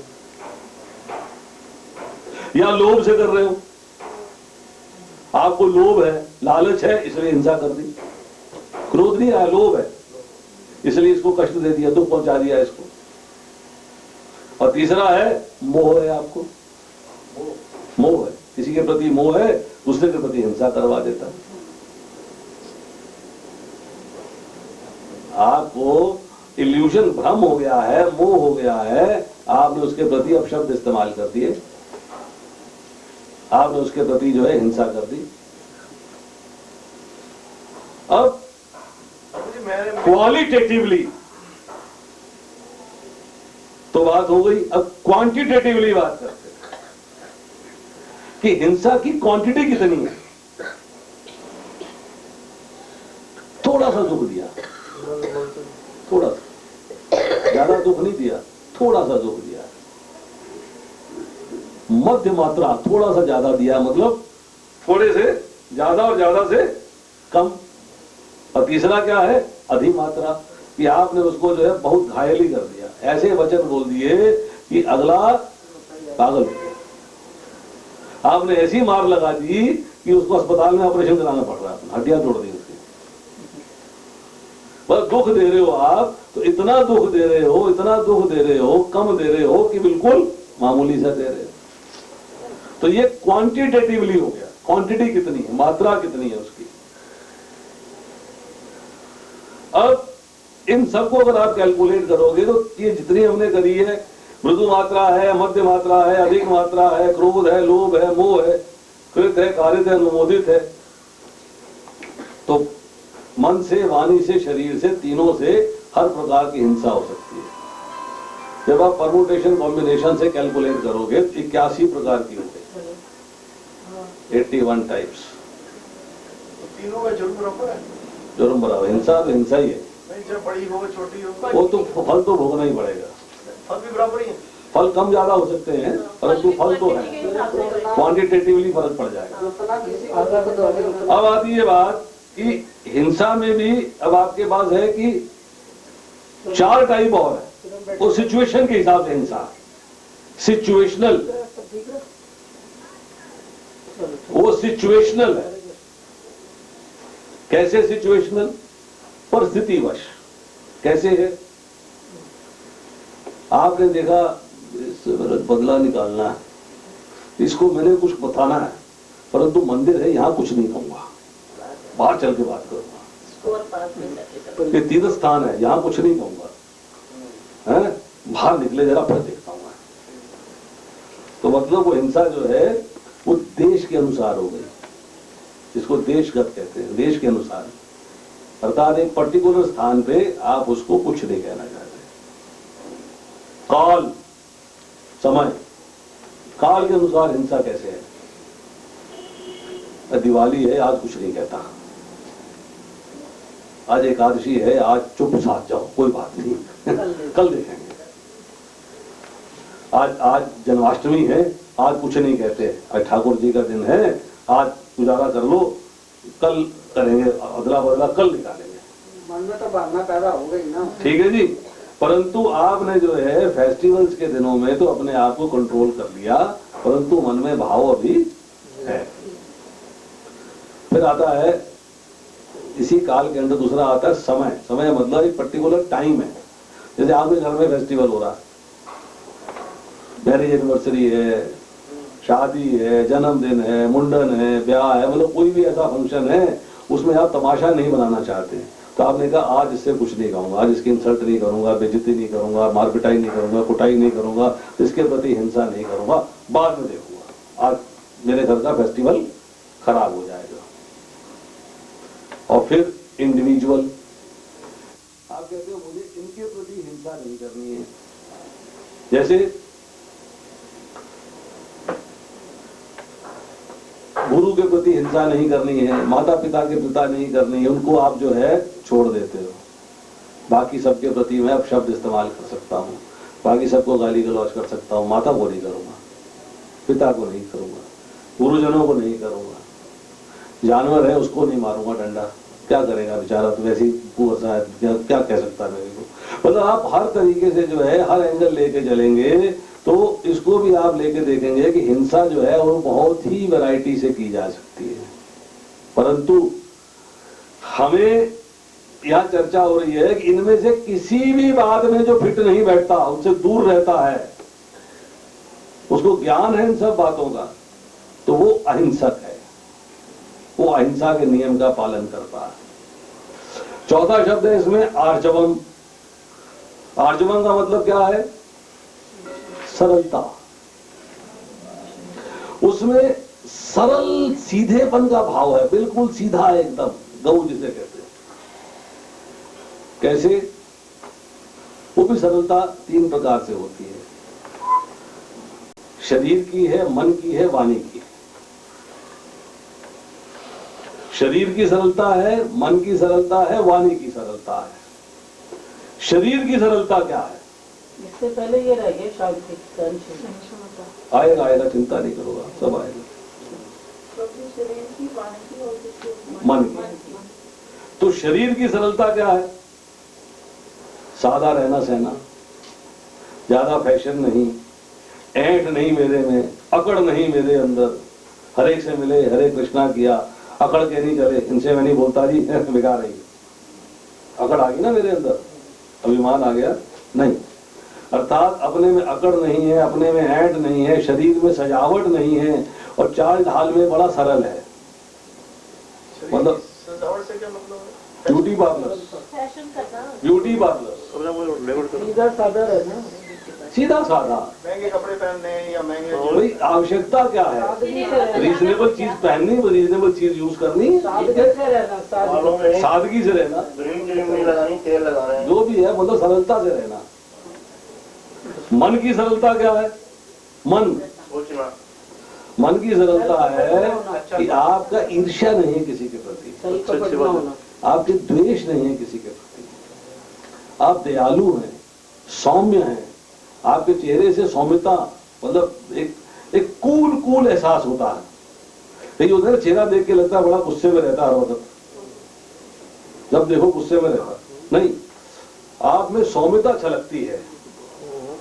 या लोभ से कर रहे हो, आपको लोभ है, लालच है इसलिए हिंसा कर दी। क्रोध नहीं है, लोभ है इसलिए इसको कष्ट दे दिया, दुख पहुंचा दिया इसको। और तीसरा है मोह है, आपको मोह है, किसी के प्रति मोह है, दूसरे के प्रति हिंसा करवा देता है। आपको इल्यूजन, भ्रम हो गया है, मोह हो गया है, आपने उसके प्रति अपशब्द इस्तेमाल कर दिए, आपने उसके प्रति जो है हिंसा कर दी। अब क्वालिटेटिवली तो बात हो गई, अब क्वांटिटेटिवली बात करते हैं कि हिंसा की क्वांटिटी कितनी है। थोड़ा सा दुख दिया, थोड़ा सा, ज्यादा दुख नहीं दिया, थोड़ा सा दुख दिया, मध्य मात्रा, थोड़ा सा ज्यादा दिया, मतलब थोड़े से ज्यादा और ज्यादा से कम। और तीसरा क्या है, अधिमात्रा, कि आपने उसको जो है बहुत घायल ही कर दिया, ऐसे वचन बोल दिए कि अगला पागल हो गया। आपने ऐसी मार लगा दी कि उसको अस्पताल में ऑपरेशन कराना पड़ रहा है, हड्डियां तोड़ दी उसकी। बस दुख दे रहे हो आप, तो इतना दुख दे रहे हो, इतना दुख दे रहे हो, कम दे रहे हो कि बिल्कुल मामूली सा दे रहे हो। तो ये क्वांटिटेटिवली हो गया, क्वांटिटी कितनी है, मात्रा कितनी है उसकी। अब इन सबको अगर आप कैलकुलेट करोगे तो ये जितनी हमने करी है, मृदु मात्रा है, मध्य मात्रा है, अधिक मात्रा है, क्रोध है, लोभ है, मोह है, कृत है, कारित है, अनुमोदित है, तो मन से, वाणी से, शरीर से, तीनों से हर प्रकार की हिंसा हो सकती है। जब आप परमुटेशन कॉम्बिनेशन से कैलकुलेट करोगे तो 81 प्रकार की हो गई, 81 टाइप्स। तीनों का जुर्म बराबर है, जुर्म बराबर, हिंसा तो हिंसा ही है, नहीं चाहे बड़ी हो छोटी हो, वो तो फल तो भोगना ही पड़ेगा। फल भी बराबर ही है। फल कम ज्यादा हो सकते हैं, परंतु फल तो है, क्वांटिटेटिवली फर्क पड़ जाएगा। अब आती है बात कि हिंसा में भी अब आपके पास है कि 4 टाइप और है, वो सिचुएशन के हिसाब से हिंसा, सिचुएशनल, वो सिचुएशनल है। कैसे सिचुएशनल, परिस्थितिवश। कैसे है, आपने देखा बदला निकालना है, इसको मैंने कुछ बताना है, परंतु मंदिर है, यहां कुछ नहीं कहूंगा, बाहर चल के बात करूंगा। ये तीर्थ स्थान है, यहां कुछ नहीं कहूंगा, है बाहर निकले जरा फिर देखता हूं मैं। तो मतलब वो हिंसा जो है वो देश के अनुसार हो गई, जिसको देशगत कहते हैं, देश के अनुसार, अर्थात एक पर्टिकुलर स्थान पे आप उसको कुछ नहीं कहना चाहते। काल, समय, काल के अनुसार हिंसा कैसे है। दिवाली है, आज कुछ नहीं कहता, आज एकादशी है, आज चुप साथ जाओ, कोई बात नहीं, कल देखेंगे। आज जन्माष्टमी है, आज कुछ नहीं कहते, आज ठाकुर जी का दिन है, आज गुजारा कर लो, कल करेंगे, अदला बदला कल निकालेंगे। मन में तो भावना पैदा हो गई ना। ठीक है जी, परंतु आपने जो है फेस्टिवल्स के दिनों में तो अपने आप को कंट्रोल कर लिया, परंतु मन में भाव अभी है। फिर आता है इसी काल के अंदर दूसरा आता है समय। समय मतलब एक पर्टिकुलर टाइम है। जैसे आपके घर में फेस्टिवल हो रहा है, मैरिज एनिवर्सरी है, शादी है, जन्मदिन है, मुंडन है, ब्याह है, मतलब कोई भी ऐसा फंक्शन है उसमें आप तमाशा नहीं बनाना चाहते, तो आपने कहा आज इससे कुछ नहीं कहूंगा, आज इसकी इंसल्ट नहीं करूंगा, बेइज्जती नहीं करूंगा, मारपिटाई नहीं करूंगा, कुटाई नहीं करूंगा, इसके प्रति हिंसा नहीं करूंगा, बाद में देखूंगा, आज मेरे घर का फेस्टिवल खराब हो जाएगा। और फिर इंडिविजुअल, आप कहते हो मुझे इनके प्रति हिंसा नहीं करनी है। जैसे गुरु के प्रति हिंसा नहीं करनी है, माता पिता के प्रति नहीं करनी है, उनको आप जो है छोड़ देते हो। बाकी सबके प्रति मैं अब शब्द इस्तेमाल कर सकता हूँ, बाकी सबको गाली गलौज कर सकता हूँ, माता को नहीं करूंगा, पिता को नहीं करूंगा, गुरुजनों को नहीं करूंगा, जानवर है उसको नहीं मारूंगा डंडा, क्या करेगा बेचारा, तो वैसे ही सा है, क्या कह सकता है मेरे को। मतलब आप हर तरीके से जो है हर एंगल लेके चलेंगे तो इसको भी आप लेके देखेंगे कि हिंसा जो है वो बहुत ही वैरायटी से की जा सकती है। परंतु हमें यह चर्चा हो रही है कि इनमें से किसी भी बात में जो फिट नहीं बैठता, उनसे दूर रहता है, उसको ज्ञान है इन सब बातों का, तो वो अहिंसक है, वो अहिंसा के नियम का पालन करता है। चौथा शब्द है इसमें आर्जवम। आर्जवम का मतलब क्या है, सरलता। उसमें सरल सीधेपन का भाव है, बिल्कुल सीधा है एकदम, गऊ जिसे कहते हैं। कैसे, वो भी सरलता 3 प्रकार से होती है, शरीर की है, मन की है, वाणी की है। शरीर की सरलता है, मन की सरलता है, वाणी की सरलता है। शरीर की सरलता क्या है, इससे पहले ये रह गया शांति सहिष्णुता। आएगा आएगा, चिंता नहीं करोगा, सब आएगा। शरीर की वाणी की और दूसरी मन की। तो शरीर की सरलता क्या है? सादा रहना सहना, ज्यादा फैशन नहीं, ऐंठ नहीं मेरे में, अकड़ नहीं मेरे अंदर, हर एक से मिले हरे कृष्णा किया, अकड़ के नहीं चले, इनसे मैं नहीं बोलता जी बेकार रही। अकड़ आ गई ना मेरे अंदर, अभिमान आ गया नहीं। अर्थात अपने में अकड़ नहीं है, अपने में ऐंठ नहीं है, शरीर में सजावट नहीं है, और चाल ढाल में बड़ा सरल है। मतलब सजावट से क्या मतलब है? ब्यूटी पार्लर, फैशन करना। ब्यूटी पार्लर, सीधा साधा रहना, सीधा साधा। महंगे कपड़े पहनने या महंगे भाई आवश्यकता क्या है? सादगी से रहना, रीजनेबल चीज पहननी, रीजनेबल चीज यूज करनी, सादगी से रहना, सादगी। सादगी से रहना, नहीं लगानी, तेल लगा रहे हैं। जो भी है मतलब सरलता से रहना। मन की सरलता क्या है? मन सोचना। मन की सरलता है कि आपका ईर्ष्या नहीं है किसी के प्रति, सही कपट ना होना, आपके द्वेष नहीं है किसी के प्रति, आप दयालु हैं, सौम्य हैं, आपके चेहरे से सौम्यता, मतलब एक कूल एहसास होता है। लेकिन उधर चेहरा देख के लगता है बड़ा गुस्से में रहता है हर वक्त, जब देखो गुस्से में रहता नहीं, आप में सौम्यता छलकती है,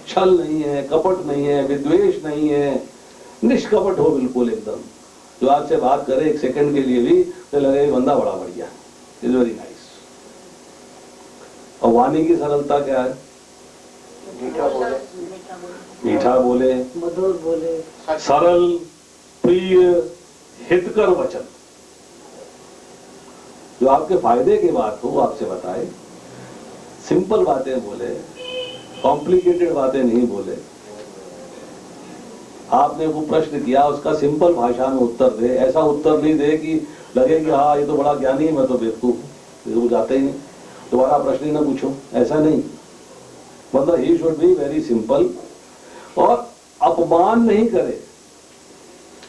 छल नहीं है, कपट नहीं है, विद्वेष नहीं है, निष्कपट हो बिल्कुल एकदम। जो आपसे बात करे एक सेकंड के लिए भी तो लगे ये बंदा बड़ा बढ़िया, इज वेरी नाइस। और वाणी की सरलता क्या है? मीठा बोले, मीठा बोले, मधुर बोले, सरल, प्रिय, हितकर वचन, जो आपके फायदे की बात हो आपसे बताए, सिंपल बातें बोले, कॉम्प्लिकेटेड बातें नहीं बोले। आपने वो प्रश्न किया, उसका सिंपल भाषा में उत्तर दे, ऐसा उत्तर नहीं दे कि लगे कि हाँ ये तो बड़ा ज्ञानी है, मैं तो बेवकूफ, ये तो जाते ही नहीं, दोबारा प्रश्न ही ना पूछो, ऐसा नहीं। मतलब he should be very simple, और अपमान नहीं करे,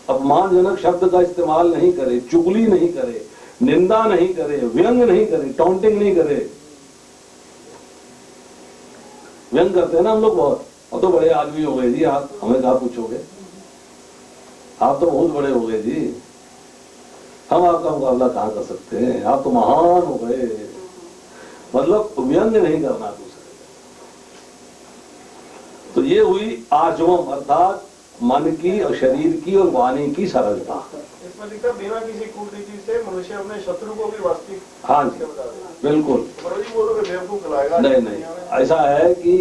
अपमानजनक शब्द का इस्तेमाल नहीं करे, चुगली नहीं करे, निंदा नहीं करे, व्यंग नहीं करे, टॉन्टिंग नहीं करे। व्यंग करते हैं ना हम लोग बहुत, अब तो बड़े आदमी हो गए जी आप, हमें क्या पूछोगे, आप तो बहुत बड़े हो गए जी, हम आपका मुकाबला कहाँ कर सकते हैं, आप तो महान हो गए। मतलब व्यंग नहीं करना दूसरे। तो ये हुई आजवम, अर्थात मन की और शरीर की और वाणी की सरलता। इसमें लिखा है, बिना किसी कूटनीति से मनुष्य अपने शत्रु को भी वास्तविक हाँ जी, बिल्कुल। जी बोलोगे बेवकूफ कहलाएगा? नहीं, ऐसा है कि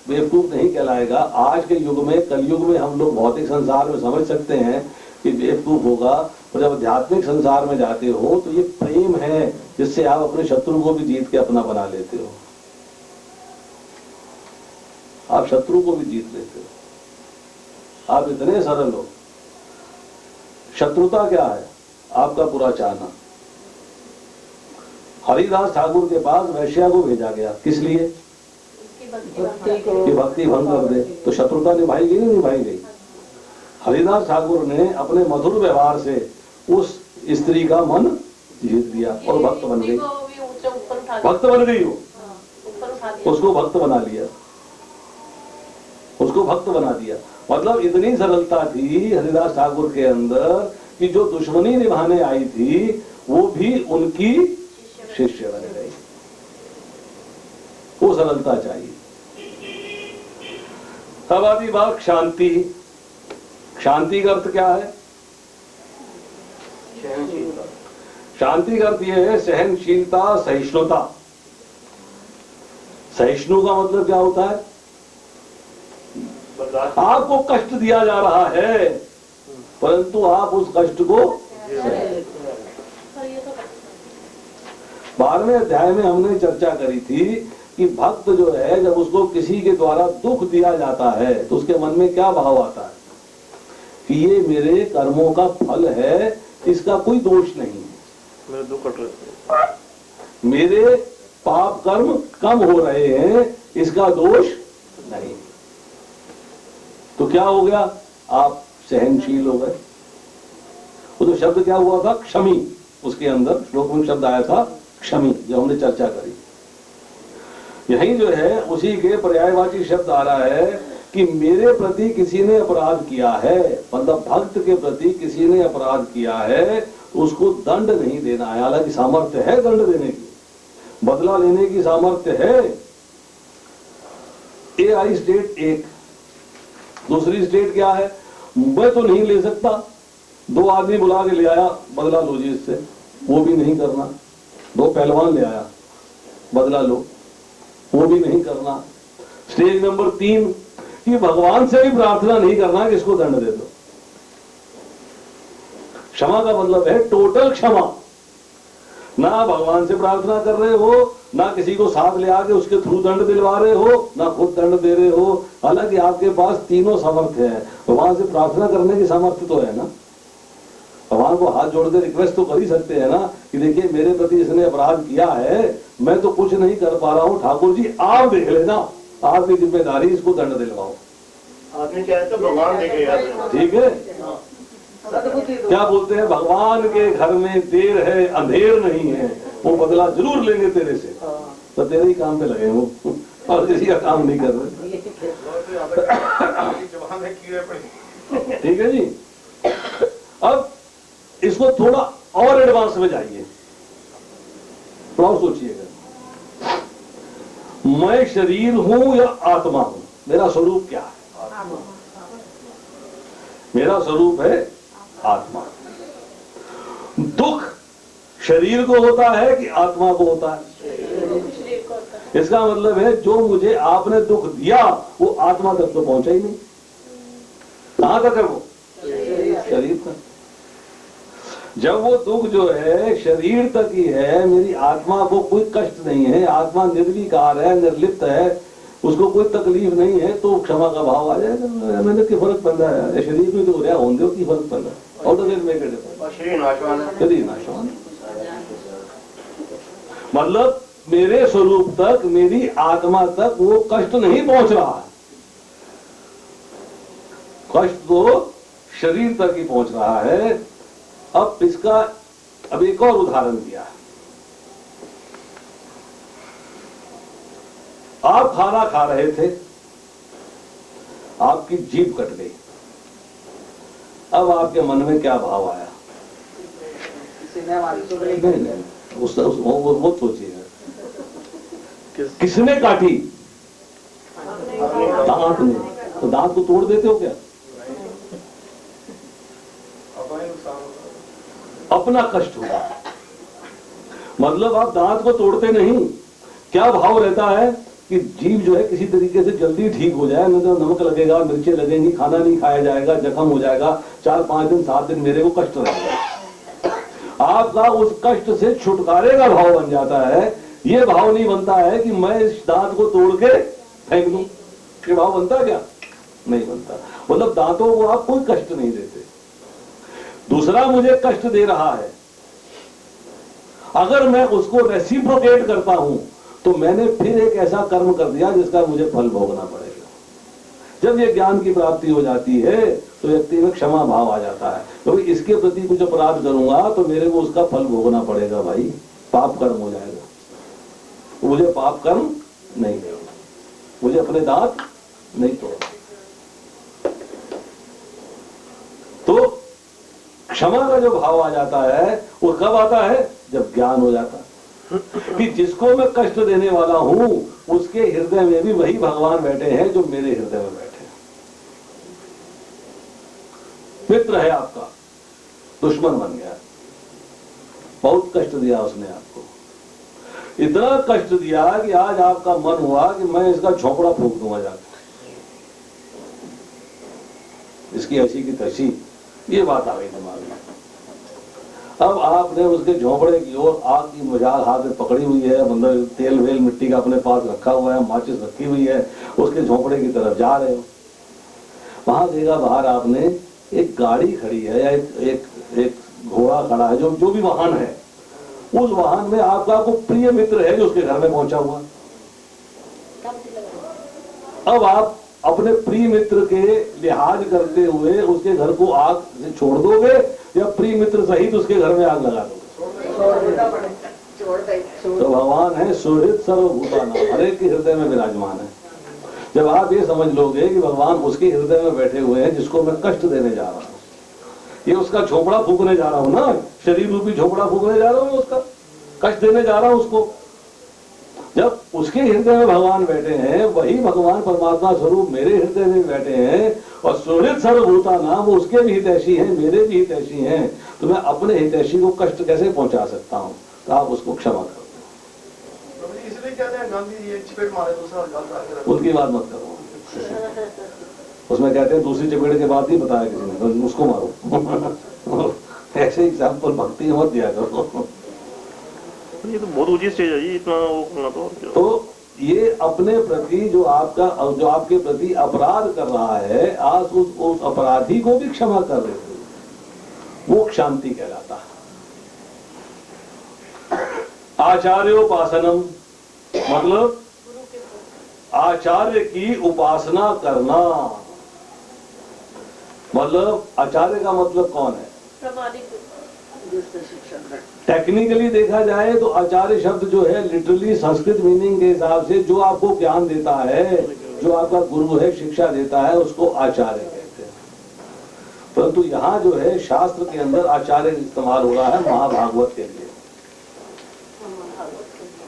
बेवकूफ नहीं कहलाएगा। आज के युग में, कलयुग में हम लोग भौतिक संसार में समझ सकते हैं कि बेवकूफ होगा, और जब आध्यात्मिक संसार में जाते हो तो ये प्रेम है जिससे आप अपने शत्रु को भी जीत के अपना बना लेते हो, आप शत्रु को भी जीत लेते हो, आप इतने सरल हो। शत्रुता क्या है? आपका बुरा चाहना। हरिदास ठाकुर के पास वैश्या को भेजा गया, किस लिए? भक्ति को, कि भक्ति भंग कर दे, तो शत्रुता निभाई गई नहीं निभाई गई? हरिदास ठाकुर ने अपने मधुर व्यवहार से उस स्त्री का मन जीत लिया और भक्त बन गई, भक्त बन गई वो, उसको भक्त बना लिया, उसको भक्त बना दिया। मतलब इतनी सरलता थी हरिदास ठाकुर के अंदर कि जो दुश्मनी निभाने आई थी वो भी उनकी शिष्य बन गई। वो सरलता चाहिए। तब आती बात शांति। शांति का अर्थ क्या है? शांति का अर्थ यह है सहनशीलता, सहिष्णुता। सहिष्णु का मतलब क्या होता है? आपको कष्ट दिया जा रहा है परंतु आप उस कष्ट को 12वें अध्याय में हमने चर्चा करी थी कि भक्त जो है जब उसको किसी के द्वारा दुख दिया जाता है तो उसके मन में क्या भाव आता है कि ये मेरे कर्मों का फल है, इसका कोई दोष नहीं है, मेरे दुख कट रहे, मेरे पाप कर्म कम हो रहे हैं, इसका दोष नहीं। तो क्या हो गया? आप सहनशील हो गए। वो तो शब्द क्या हुआ था? क्षमी। उसके अंदर श्लोक में शब्द आया था क्षमी, जो हमने चर्चा करी। यही जो है उसी के पर्यायवाची शब्द आ रहा है कि मेरे प्रति किसी ने अपराध किया है, मतलब भक्त के प्रति किसी ने अपराध किया है तो उसको दंड नहीं देना है। हालांकि सामर्थ्य है दंड देने की, बदला लेने की सामर्थ्य है। ये आई स्टेट एक। दूसरी स्टेट क्या है, मैं तो नहीं ले सकता, 2 आदमी बुला के ले आया, बदला लो जी इससे, वो भी नहीं करना। 2 पहलवान ले आया, बदला लो, वो भी नहीं करना। स्टेज नंबर 3 कि भगवान से भी प्रार्थना नहीं करना कि इसको दंड दे दो। क्षमा का मतलब है टोटल क्षमा। ना भगवान से प्रार्थना कर रहे हो, ना किसी को साथ ले आके उसके थ्रू दंड दिलवा रहे हो, ना खुद दंड दे रहे हो। हालांकि आपके पास तीनों सामर्थ्य है। भगवान से प्रार्थना करने की सामर्थ्य तो है ना, भगवान को हाथ जोड़ के रिक्वेस्ट तो कर ही सकते हैं ना कि देखिए मेरे प्रति इसने अपराध किया है, मैं तो कुछ नहीं कर पा रहा हूं, ठाकुर जी आप देख लेना, आपकी जिम्मेदारी, इसको दंड दिलवाओ। आपने क्या है तो भगवान देखेगा। ठीक है, क्या बोलते हैं, भगवान के घर में देर है अंधेर नहीं है, वो बदला जरूर लेंगे तेरे से। तो तेरे ही काम पे लगे वो, और किसी का काम नहीं कर रहे। ठीक है जी। अब इसको थोड़ा और एडवांस में जाइए, थोड़ा सोचिएगा, मैं शरीर हूं या आत्मा हूं, मेरा स्वरूप क्या है? मेरा स्वरूप है आत्मा। दुख शरीर को होता है कि आत्मा को होता है? इसका मतलब है जो मुझे आपने दुख दिया वो आत्मा तक तो पहुंचा ही नहीं। कहां तक है वो? शरीर तक। जब वो दुख जो है शरीर तक ही है, मेरी आत्मा को कोई कष्ट नहीं है, आत्मा निर्विकार है, निर्लिप्त है, उसको कोई तकलीफ नहीं है, तो क्षमा का भाव आ जाएगा। मैंने क्या फर्क पड़ रहा है, शरीर में तो हो रहा होंगे की फर्क पड़ रहा है, और तो शरीर नाशवान है। शरीर नाशवान। मतलब मेरे स्वरूप तक, मेरी आत्मा तक वो कष्ट नहीं पहुंच रहा है, कष्ट तो शरीर तक ही पहुंच रहा है। अब इसका अब एक और उदाहरण दिया है। आप खाना खा रहे थे, आपकी जीभ कट गई, अब आपके मन में क्या भाव आया? नहीं, वो सोचिएगा, किसने काटी? दांत ने। तो दांत को तोड़ देते हो क्या? अपना कष्ट होगा। मतलब आप दांत को तोड़ते नहीं, क्या भाव रहता है कि जीभ जो है किसी तरीके से जल्दी ठीक हो जाए, नहीं तो नमक लगेगा, मिर्चें लगेंगी, खाना नहीं खाया जाएगा, जख्म हो जाएगा, 4-5 दिन 7 दिन मेरे को कष्ट रहेगा। आपका उस कष्ट से छुटकारे का भाव बन जाता है। ये भाव नहीं बनता है कि मैं इस दांत को तोड़ के फेंक दूं। ये भाव बनता क्या? नहीं बनता। मतलब दांतों को आप कोई कष्ट नहीं देते, दूसरा मुझे कष्ट दे रहा है, अगर मैं उसको रेसिप्रोकेट करता हूं तो मैंने फिर एक ऐसा कर्म कर दिया जिसका मुझे फल भोगना पड़ेगा। जब ये ज्ञान की प्राप्ति हो जाती है तो व्यक्ति में क्षमा भाव आ जाता है, क्योंकि तो इसके प्रति कुछ अपराध करूंगा तो मेरे को उसका फल भोगना पड़ेगा भाई, पाप कर्म हो जाएगा। मुझे पाप कर्म नहीं करना, मुझे अपने दांत नहीं तोड़ना। तो क्षमा का जो भाव आ जाता है वो कब आता है? जब ज्ञान हो जाता है कि जिसको मैं कष्ट देने वाला हूं उसके हृदय में भी वही भगवान बैठे हैं जो मेरे हृदय में बैठे हैं। मित्र है आपका, दुश्मन बन गया, बहुत कष्ट दिया उसने आपको, इतना कष्ट दिया कि आज आपका मन हुआ कि मैं इसका झोंपड़ा फूंक दूंगा जाकर, इसकी ऐसी की तैसी, ये बात आ गई दिमाग में। अब आपने उसके झोंपड़े की ओर आग की मजाल हाथ में पकड़ी हुई है, मतलब तेल वेल मिट्टी का अपने पास रखा हुआ है, माचिस रखी हुई है, उसके झोंपड़े की तरफ जा रहे हो। वहां देखा बाहर आपने एक गाड़ी खड़ी है या एक घोड़ा खड़ा है, जो भी वाहन है, उस वाहन में आपका कोई प्रिय मित्र है जो उसके घर में पहुंचा हुआ। अब आप अपने प्रिय मित्र के लिहाज करते हुए उसके घर को आग से छोड़ दोगे या प्रिय मित्र सहित उसके घर में आग लगा दोगे? तो भगवान है सुहृद सर्वभूतानां, हर एक के हृदय में विराजमान है। जब आप ये समझ लोगे कि भगवान उसके हृदय में बैठे हुए हैं जिसको मैं कष्ट देने जा रहा हूं, ये उसका झोपड़ा फूकने जा रहा हूं ना, शरीर रूपी झोपड़ा फूकने जा रहा हूं, उसका कष्ट देने जा रहा हूं उसको। जब उसके हृदय में भगवान बैठे हैं, वही भगवान परमात्मा स्वरूप मेरे हृदय में बैठे हैं, और सुहृद सर्वभूता नाम, वो उसके भी हितैषी हैं, मेरे भी हितैषी हैं, तो मैं अपने हितैषी को कष्ट कैसे पहुंचा सकता हूं? तो आप उसको क्षमा कर दो। इसलिए कहते हैं गांधी जी एक चपेट मारे दूसरा गाल। उनकी बात मत करो, उसमें कहते हैं दूसरी चपेट के बाद नहीं बताया किसी ने, उसको मारो। ऐसे एग्जाम्पल भक्ति मत दिया करो। ये तो बहुत ऊंची स्टेज है जी, इतना वो करना तो ये अपने प्रति जो आपके प्रति अपराध कर रहा है, आज उस अपराधी को भी क्षमा कर रहे थे, वो शांति कहलाता है। आचार्योपासनम मतलब आचार्य की उपासना करना। मतलब आचार्य का मतलब कौन है? टेक्निकली देखा जाए तो आचार्य शब्द जो है लिटरली संस्कृत मीनिंग के हिसाब से जो आपको ज्ञान देता है, जो आपका गुरु है, शिक्षा देता है, उसको आचार्य कहते हैं। परंतु यहाँ जो है शास्त्र के अंदर आचार्य इस्तेमाल हो रहा है महाभागवत के लिए।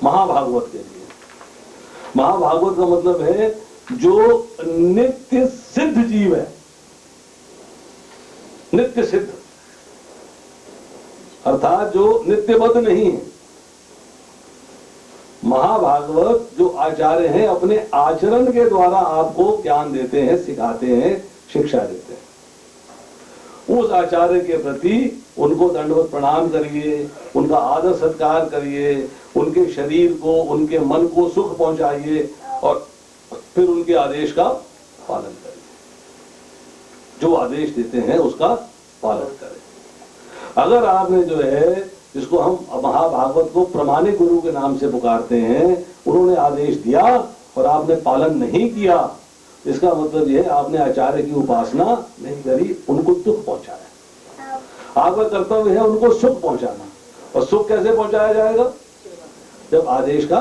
महाभागवत के लिए महाभागवत का मतलब है जो नित्य सिद्ध जीव है, नित्य सिद्ध अर्थात जो नित्यबद्ध नहीं है। महाभागवत जो आचार्य हैं अपने आचरण के द्वारा आपको ज्ञान देते हैं, सिखाते हैं, शिक्षा देते हैं। उस आचार्य के प्रति उनको दंडवत प्रणाम करिए, उनका आदर सत्कार करिए, उनके शरीर को, उनके मन को सुख पहुंचाइए और फिर उनके आदेश का पालन करिए। जो आदेश देते हैं उसका पालन करें। अगर आपने जो है, जिसको हम महाभागवत को प्रमाणिक गुरु के नाम से पुकारते हैं, उन्होंने आदेश दिया और आपने पालन नहीं किया, इसका मतलब यह है आपने आचार्य की उपासना नहीं करी, उनको दुख पहुंचाया। आपका कर्तव्य है उनको सुख पहुंचाना, और सुख कैसे पहुंचाया जाएगा? जब आदेश का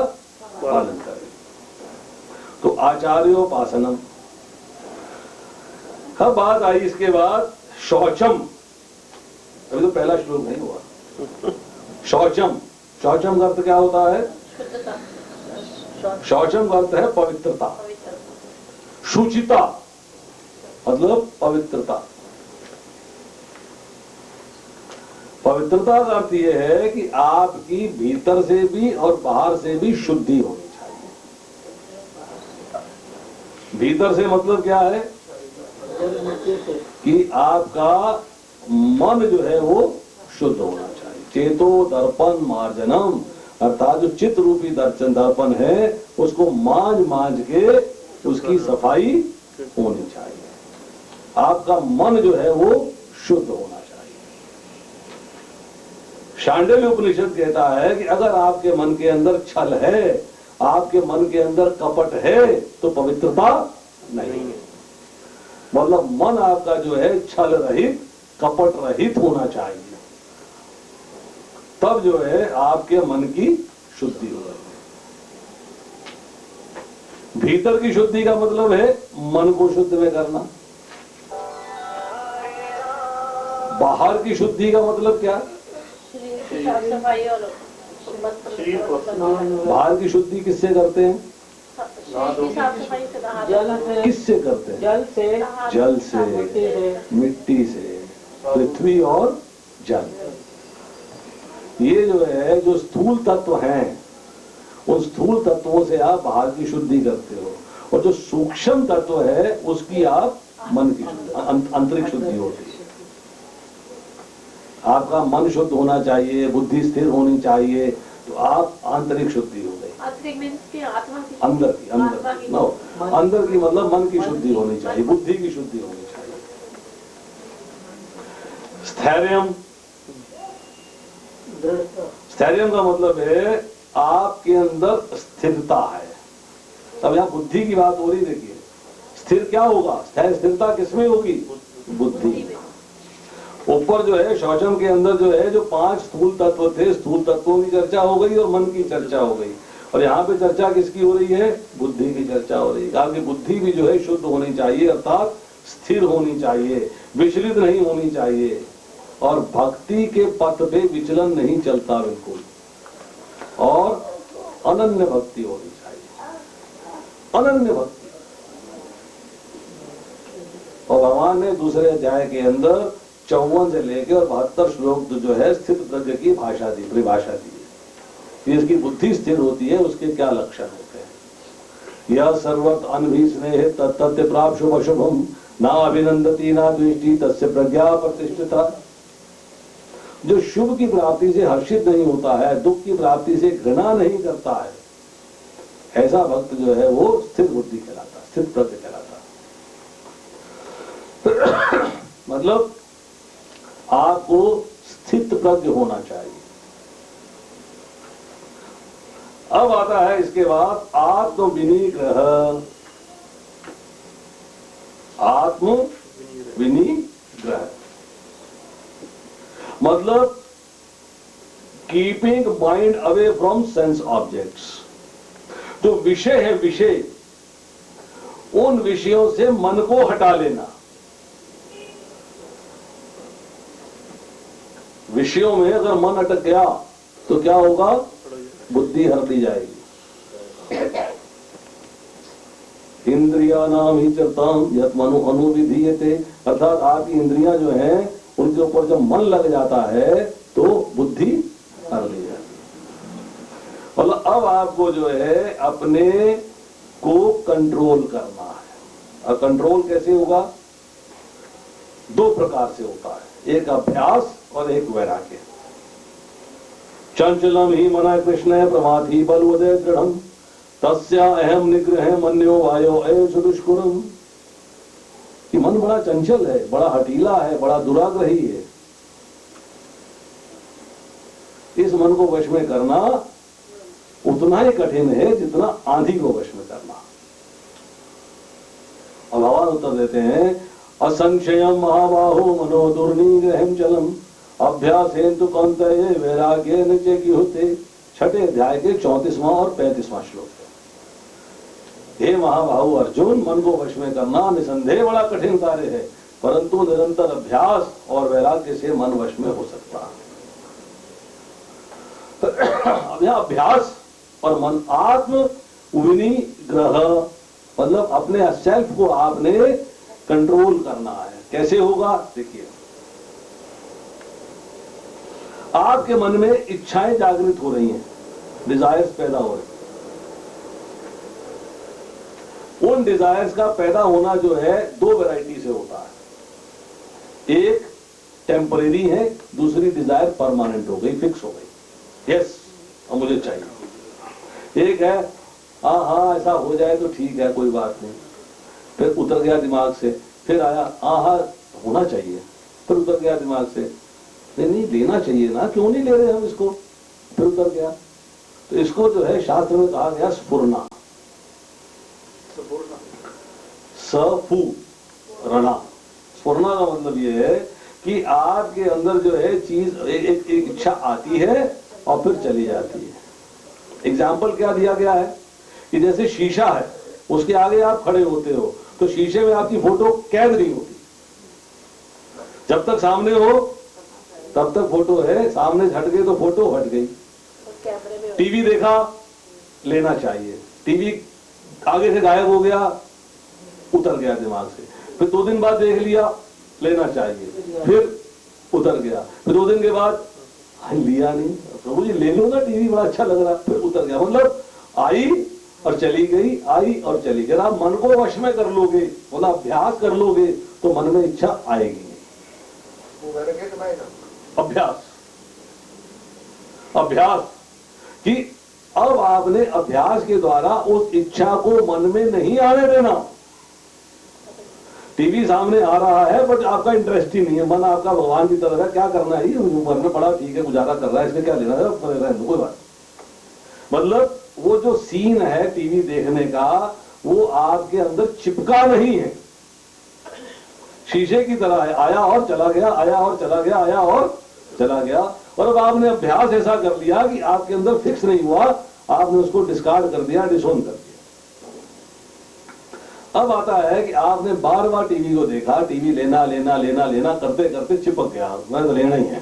पालन करें। तो आचार्योपासनम। अब बात आई इसके बाद शौचम। अभी तो पहला श्लोक नहीं हुआ। शौचम, शौचम का अर्थ क्या होता है? शौचम का अर्थ है पवित्रता, शुचिता मतलब पवित्रता। पवित्रता का अर्थ यह है कि आपकी भीतर से भी और बाहर से भी शुद्धि होनी चाहिए। भीतर से मतलब क्या है? कि आपका मन जो है वो शुद्ध होना चाहिए। चेतो दर्पण मार्जनम, अर्थात जो चित्त रूपी दर्पण है उसको मांझ के उसकी सफाई होनी चाहिए। आपका मन जो है वो शुद्ध होना चाहिए। शांडिल्य उपनिषद कहता है कि अगर आपके मन के अंदर छल है, आपके मन के अंदर कपट है, तो पवित्रता नहीं है। मतलब मन आपका जो है छल रहित, कपट रहित होना चाहिए, तब जो है आपके मन की शुद्धि हो जाएगी। भीतर की शुद्धि का मतलब है मन को शुद्ध में करना। बाहर की शुद्धि का मतलब क्या? साफ सफाई और बाहर की शुद्धि किससे करते हैं? साफ सफाई से जल से, किससे करते हैं? जल से, जल से, मिट्टी से, पृथ्वी और जल। ये जो है जो स्थूल तत्व हैं, उन स्थूल तत्वों से आप बाहर की शुद्धि करते हो, और जो सूक्ष्म तत्व है उसकी आप मन की शुद्धि, आंतरिक शुद्धि होती है। आपका मन शुद्ध होना चाहिए, बुद्धि स्थिर होनी चाहिए, तो आप आंतरिक शुद्धि हो गई। आंतरिक मीन्स की आत्मा की, अंदर की, अंदर की मतलब मन की शुद्धि होनी चाहिए, बुद्धि की शुद्धि होनी चाहिए। स्थैर्यम, स्थैर्यम का मतलब है आपके अंदर स्थिरता है। अब यहाँ बुद्धि की बात हो रही, देखिए स्थिर क्या होगा? स्थिरता किसमें होगी? बुद्धि में। ऊपर जो है शौचम के अंदर जो है जो 5 स्थूल तत्व थे, स्थूल तत्वों की चर्चा हो गई और मन की चर्चा हो गई। और यहाँ पे चर्चा किसकी हो रही है? बुद्धि की चर्चा हो रही है। आपकी बुद्धि भी जो है शुद्ध होनी चाहिए, अर्थात स्थिर होनी चाहिए, विचलित नहीं होनी चाहिए, और भक्ति के पथ पे विचलन नहीं चलता बिल्कुल, और अनन्य भक्ति होनी चाहिए, अनन्य भक्ति। और भगवान ने दूसरे अध्याय के अंदर 54 से लेकर और 72 श्लोक जो है स्थित प्रज्ञ की भाषा दी, परिभाषा दी है। इसकी बुद्धि स्थिर होती है, उसके क्या लक्षण होते हैं। यह सर्वत्र अनभिस्नेह तत्तत्य प्राप्त शुभ शुभम ना अभिनंदती ना द्वेष्टि तस्य प्रज्ञा प्रतिष्ठिता। जो शुभ की प्राप्ति से हर्षित नहीं होता है, दुख की प्राप्ति से घृणा नहीं करता है, ऐसा भक्त जो है वो स्थिर बुद्धि कहलाता है, स्थित प्रज्ञ कहलाता है। मतलब आपको स्थित प्रज्ञ होना चाहिए। अब आता है इसके बाद आत्म विनिग्रह। आत्म विनिग्रह मतलब keeping mind away from sense objects. जो विषय है, विषय, उन विषयों से मन को हटा लेना। विषयों में अगर मन अटक गया तो क्या होगा? बुद्धि हर ली जाएगी। इंद्रियानाम ही चरताम यत मनु अनुविधीयते, अर्थात आपकी इंद्रियां जो हैं उनके ऊपर जब मन लग जाता है तो बुद्धि हर ली जाती है। मतलब अब आपको जो है अपने को कंट्रोल करना है। और कंट्रोल कैसे होगा? दो प्रकार से होता है, एक अभ्यास और एक वैराग्य। चंचलम ही मना कृष्ण प्रमाथि बलवदे दृढ़ तस्या अहम निग्रह मन्यो वायो एष दुष्कुरम। कि मन बड़ा चंचल है, बड़ा हठीला है, बड़ा दुराग्रही है। इस मन को वश में करना उतना ही कठिन है जितना आंधी को वश में करना। और भगवान उत्तर देते हैं असंशयम महाबाहो मनो दुर्निग्रहम चलम अभ्यासेन तो कौंतेय वैराग्य नीचे की होते। छठे अध्याय के 34वां और 35वां श्लोक है। हे महाबाहु अर्जुन, मन को वश में करना निसंदेह बड़ा कठिन कार्य है, परंतु निरंतर अभ्यास और वैराग्य से मन वश में हो सकता है। अब यहां अभ्यास और मन आत्म विनिग्रह मतलब अपने सेल्फ को आपने कंट्रोल करना है। कैसे होगा? देखिए, आपके मन में इच्छाएं जागृत हो रही हैं, डिजायर्स पैदा हो रही हैं। उन डिजायर्स का पैदा होना जो है दो वैरायटी से होता है। एक टेम्परेरी है, दूसरी डिजायर परमानेंट हो गई, फिक्स हो गई। यस, अब मुझे चाहिए। एक है हाँ ऐसा हो जाए तो ठीक है, कोई बात नहीं, फिर उतर गया दिमाग से। फिर आया हाँ होना चाहिए, फिर उतर गया दिमाग से। नहीं लेना चाहिए ना, क्यों नहीं ले रहे हम इसको, फिर उतर गया। तो इसको जो है शास्त्र में कहा गया स्फुरना, सफू रणा। स्फुरना का मतलब ये है कि आपके अंदर जो है चीज एक इच्छा आती है और फिर चली जाती है। एग्जाम्पल क्या दिया गया है कि जैसे शीशा है, उसके आगे आप खड़े होते हो तो शीशे में आपकी फोटो कैद नहीं होती। जब तक सामने हो तब तक फोटो है, सामने हट गई तो फोटो हट गई। टीवी देखा, लेना चाहिए, टीवी आगे से गायब हो गया, उतर गया दिमाग से। फिर 2 दिन बाद देख लिया, लेना चाहिए, फिर उतर गया। फिर 2 दिन के बाद लिया नहीं, प्रभु जी ले लो ना, टीवी बड़ा अच्छा लग रहा, फिर उतर गया। मतलब आई और चली गई, आई और चली गई। आप मन को वश में कर लोगे, मतलब अभ्यास कर लोगे तो मन में इच्छा आएगी नहीं। अभ्यास, अभ्यास कि अब आपने अभ्यास के द्वारा उस इच्छा को मन में नहीं आने देना। टीवी सामने आ रहा है बट आपका इंटरेस्ट ही नहीं है, मन आपका भगवान की तरफ है, क्या करना है, घर में पड़ा ठीक है, गुजारा कर रहा है, इसमें क्या लेना है, कोई बात। मतलब वो जो सीन है टीवी देखने का वो आपके अंदर चिपका नहीं है, शीशे की तरह है, आया और चला गया, आया और चला गया, आया और चला गया। और अब आपने अभ्यास ऐसा कर लिया कि आपके अंदर फिक्स नहीं हुआ, आपने उसको डिस्कार्ड कर दिया, डिसोन कर दिया। अब आता है कि आपने बार बार टीवी को देखा, टीवी लेना लेना लेना लेना करते करते चिपक गया, मैं तो लेना ही है।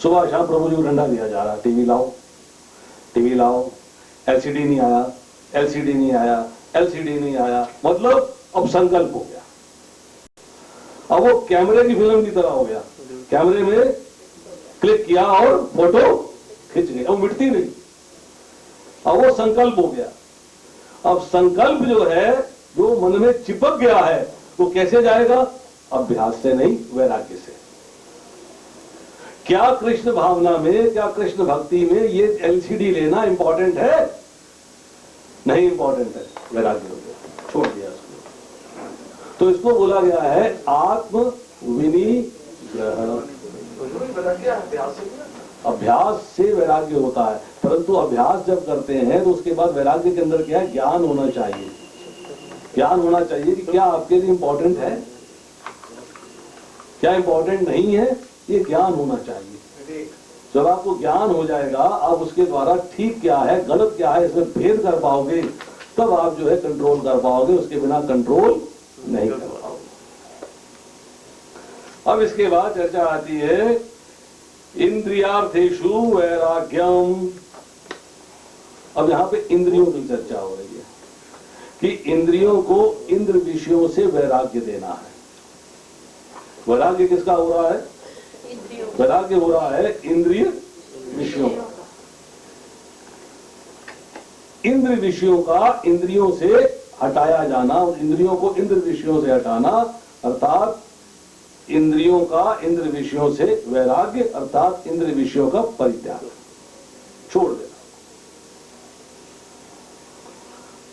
सुबह शाम प्रभु जी को डंडा दिया जा रहा, टीवी लाओ, टीवी लाओ, एलसीडी नहीं आया, एलसीडी नहीं आया, एलसीडी नहीं आया, मतलब अब संकल्प हो गया। अब वो कैमरे की फिल्म की तरह हो गया, कैमरे में क्लिक किया और फोटो खिंच गई, अब मिटती नहीं। अब वो संकल्प हो गया। अब संकल्प जो है, जो मन में चिपक गया है, वो कैसे जाएगा? अभ्यास से नहीं, वैराग्य से। क्या कृष्ण भावना में, क्या कृष्ण भक्ति में ये एलसीडी लेना इंपॉर्टेंट है? नहीं इंपॉर्टेंट है, वैराग्य हो गया, छोड़ दिया उसको। तो इसको बोला गया है आत्म विनिग्रह। अभ्यास से वैराग्य होता है, परंतु अभ्यास जब करते हैं तो उसके बाद वैराग्य के अंदर क्या है? ज्ञान होना चाहिए। ज्ञान होना चाहिए कि क्या आपके लिए इंपॉर्टेंट है, क्या इंपॉर्टेंट नहीं है, ये ज्ञान होना चाहिए। जब आपको ज्ञान हो जाएगा, आप उसके द्वारा ठीक क्या है, गलत क्या है, इसमें भेद कर पाओगे, तब आप जो है कंट्रोल कर पाओगे, उसके बिना कंट्रोल नहीं कर पाओगे। अब इसके बाद चर्चा आती है इंद्रियार्थेषु वैराग्यम। अब यहां पे इंद्रियों की चर्चा हो रही है कि इंद्रियों को इंद्र विषयों से वैराग्य देना है। वैराग्य किसका हो रहा है? वैराग्य हो रहा है इंद्रिय विषयों का। इंद्र विषयों का इंद्रियों से हटाया जाना, इंद्रियों को इंद्र विषयों से हटाना, अर्थात इंद्रियों का इंद्र विषयों से वैराग्य, अर्थात इंद्र विषयों का परित्याग, छोड़ देना।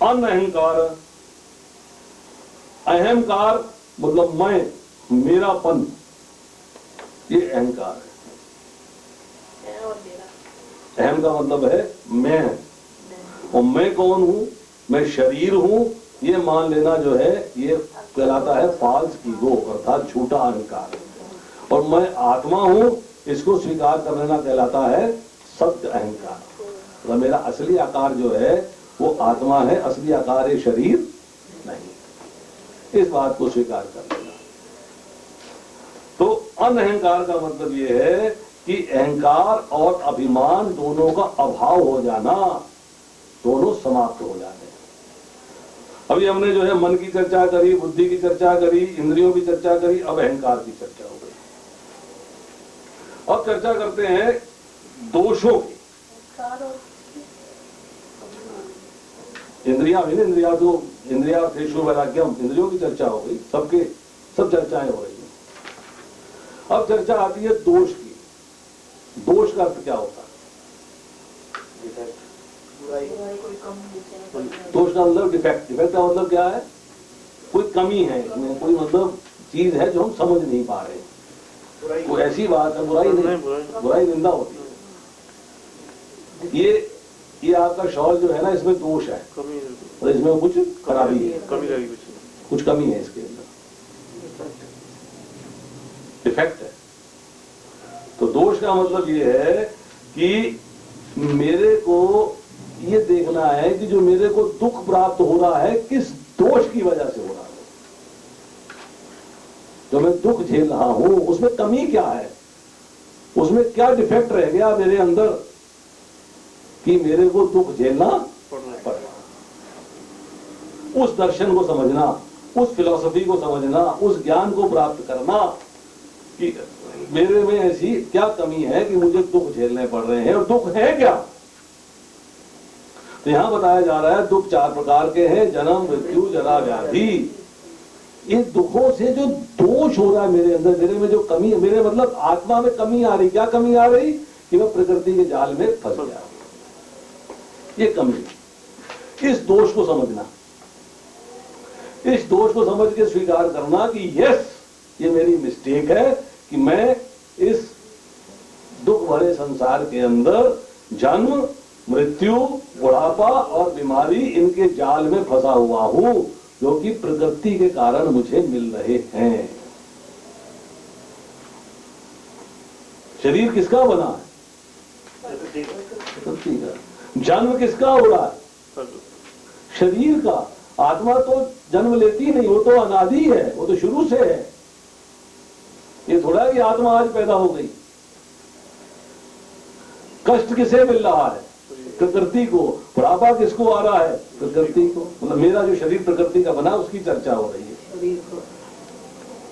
अनअहंकार, अहंकार मतलब मैं, मेरापन, ये अहंकार है। अहम का मतलब है मैं, और मैं कौन हूं? मैं शरीर हूं, ये मान लेना जो है ये कहलाता है फॉल्स ईगो, अर्थात झूठा अहंकार। और मैं आत्मा हूं, इसको स्वीकार कर लेना कहलाता है सत्य अहंकार। तो मेरा असली आकार जो है वो आत्मा है, असली आकार है शरीर नहीं। इस बात को स्वीकार कर लेना। तो अनअहंकार का मतलब ये है कि अहंकार और अभिमान दोनों का अभाव हो जाना, दोनों समाप्त हो जाने। अभी हमने जो है मन की चर्चा करी, बुद्धि की चर्चा करी, इंद्रियों की चर्चा करी, अब अहंकार की चर्चा हो गई। अब चर्चा करते हैं दोषों की। इंद्रिया भी, इंद्रिया तो इंद्रियार्थेषु वैराग्यम, इंद्रियों की चर्चा हो गई, सबके सब चर्चाएं हो रही हैं। अब चर्चा आती है दोष की। दोष का अर्थ क्या होता है? दोष का मतलब डिफेक्ट। डिफेक्ट का मतलब क्या है? कोई कमी है इसमें, कोई मतलब चीज है जो हम समझ नहीं पा रहे। कोई ऐसी बात है, बुराई नहीं, बुराई निंदा होती है। ये आपका शॉल जो है ना, इसमें दोष है, और इसमें कुछ खराबी है, कुछ कमी है इसके अंदर, डिफेक्ट है। तो दोष का मतलब ये है कि मेरे को ये देखना है कि जो मेरे को दुख प्राप्त हो रहा है किस दोष की वजह से हो रहा है। जो मैं दुख झेल रहा हूं उसमें कमी क्या है, उसमें क्या डिफेक्ट रह गया मेरे अंदर कि मेरे को दुख झेलना पड़ रहा। उस दर्शन को समझना, उस फिलॉसफी को समझना, उस ज्ञान को प्राप्त करना कि मेरे में ऐसी क्या कमी है कि मुझे दुख झेलने पड़ रहे हैं, और दुख है क्या। तो यहां बताया जा रहा है दुख 4 प्रकार के हैं, जन्म, मृत्यु, जरा, व्याधि। इन दुखों से जो दोष हो रहा है मेरे अंदर, मेरे में जो कमी है, मेरे मतलब आत्मा में कमी आ रही। क्या कमी आ रही? कि मैं प्रकृति के जाल में फंस गया, ये कमी। इस दोष को समझना, इस दोष को समझ के स्वीकार करना कि यस, ये मेरी मिस्टेक है कि मैं इस दुख भरे संसार के अंदर जन्म, मृत्यु, बुढ़ापा और बीमारी, इनके जाल में फंसा हुआ हूं, जो कि प्रकृति के कारण मुझे मिल रहे हैं। शरीर किसका बना है? प्रकृति का। जन्म किसका हो रहा है? शरीर का। आत्मा तो जन्म लेती नहीं, वो तो अनादि है, वो तो शुरू से है। ये थोड़ा है कि आत्मा आज पैदा हो गई। कष्ट किसे मिल रहा है? प्रकृति को। बुढ़ापा किसको आ रहा है? प्रकृति को। मतलब मेरा जो शरीर प्रकृति का बना उसकी चर्चा हो रही है। शरीर को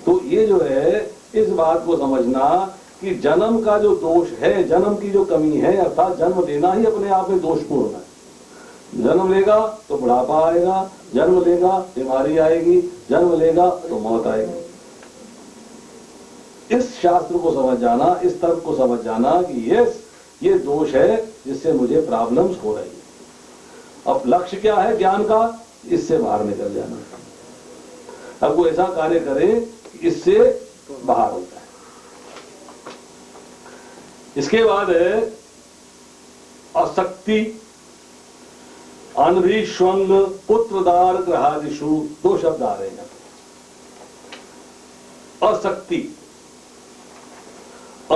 तो ये जो है इस बात को समझना कि जन्म का जो दोष है, जन्म की जो कमी है, अर्थात जन्म लेना ही अपने आप में दोषपूर्ण है। जन्म लेगा तो बुढ़ापा आएगा, जन्म लेगा बीमारी आएगी, जन्म लेगा तो मौत आएगी। इस शास्त्र को समझ जाना, इस तर्क को समझ जाना कि यस ये दोष है जिससे मुझे प्रॉब्लम्स हो रही है। अब लक्ष्य क्या है ज्ञान का? इससे बाहर निकल जाना। अब वो ऐसा कार्य करें कि इससे बाहर हो जाए। इसके बाद है आसक्ति, अनभिष्वंग, पुत्रदार ग्रहादिषु। दो शब्द आ रहे हैं। असक्ति, अ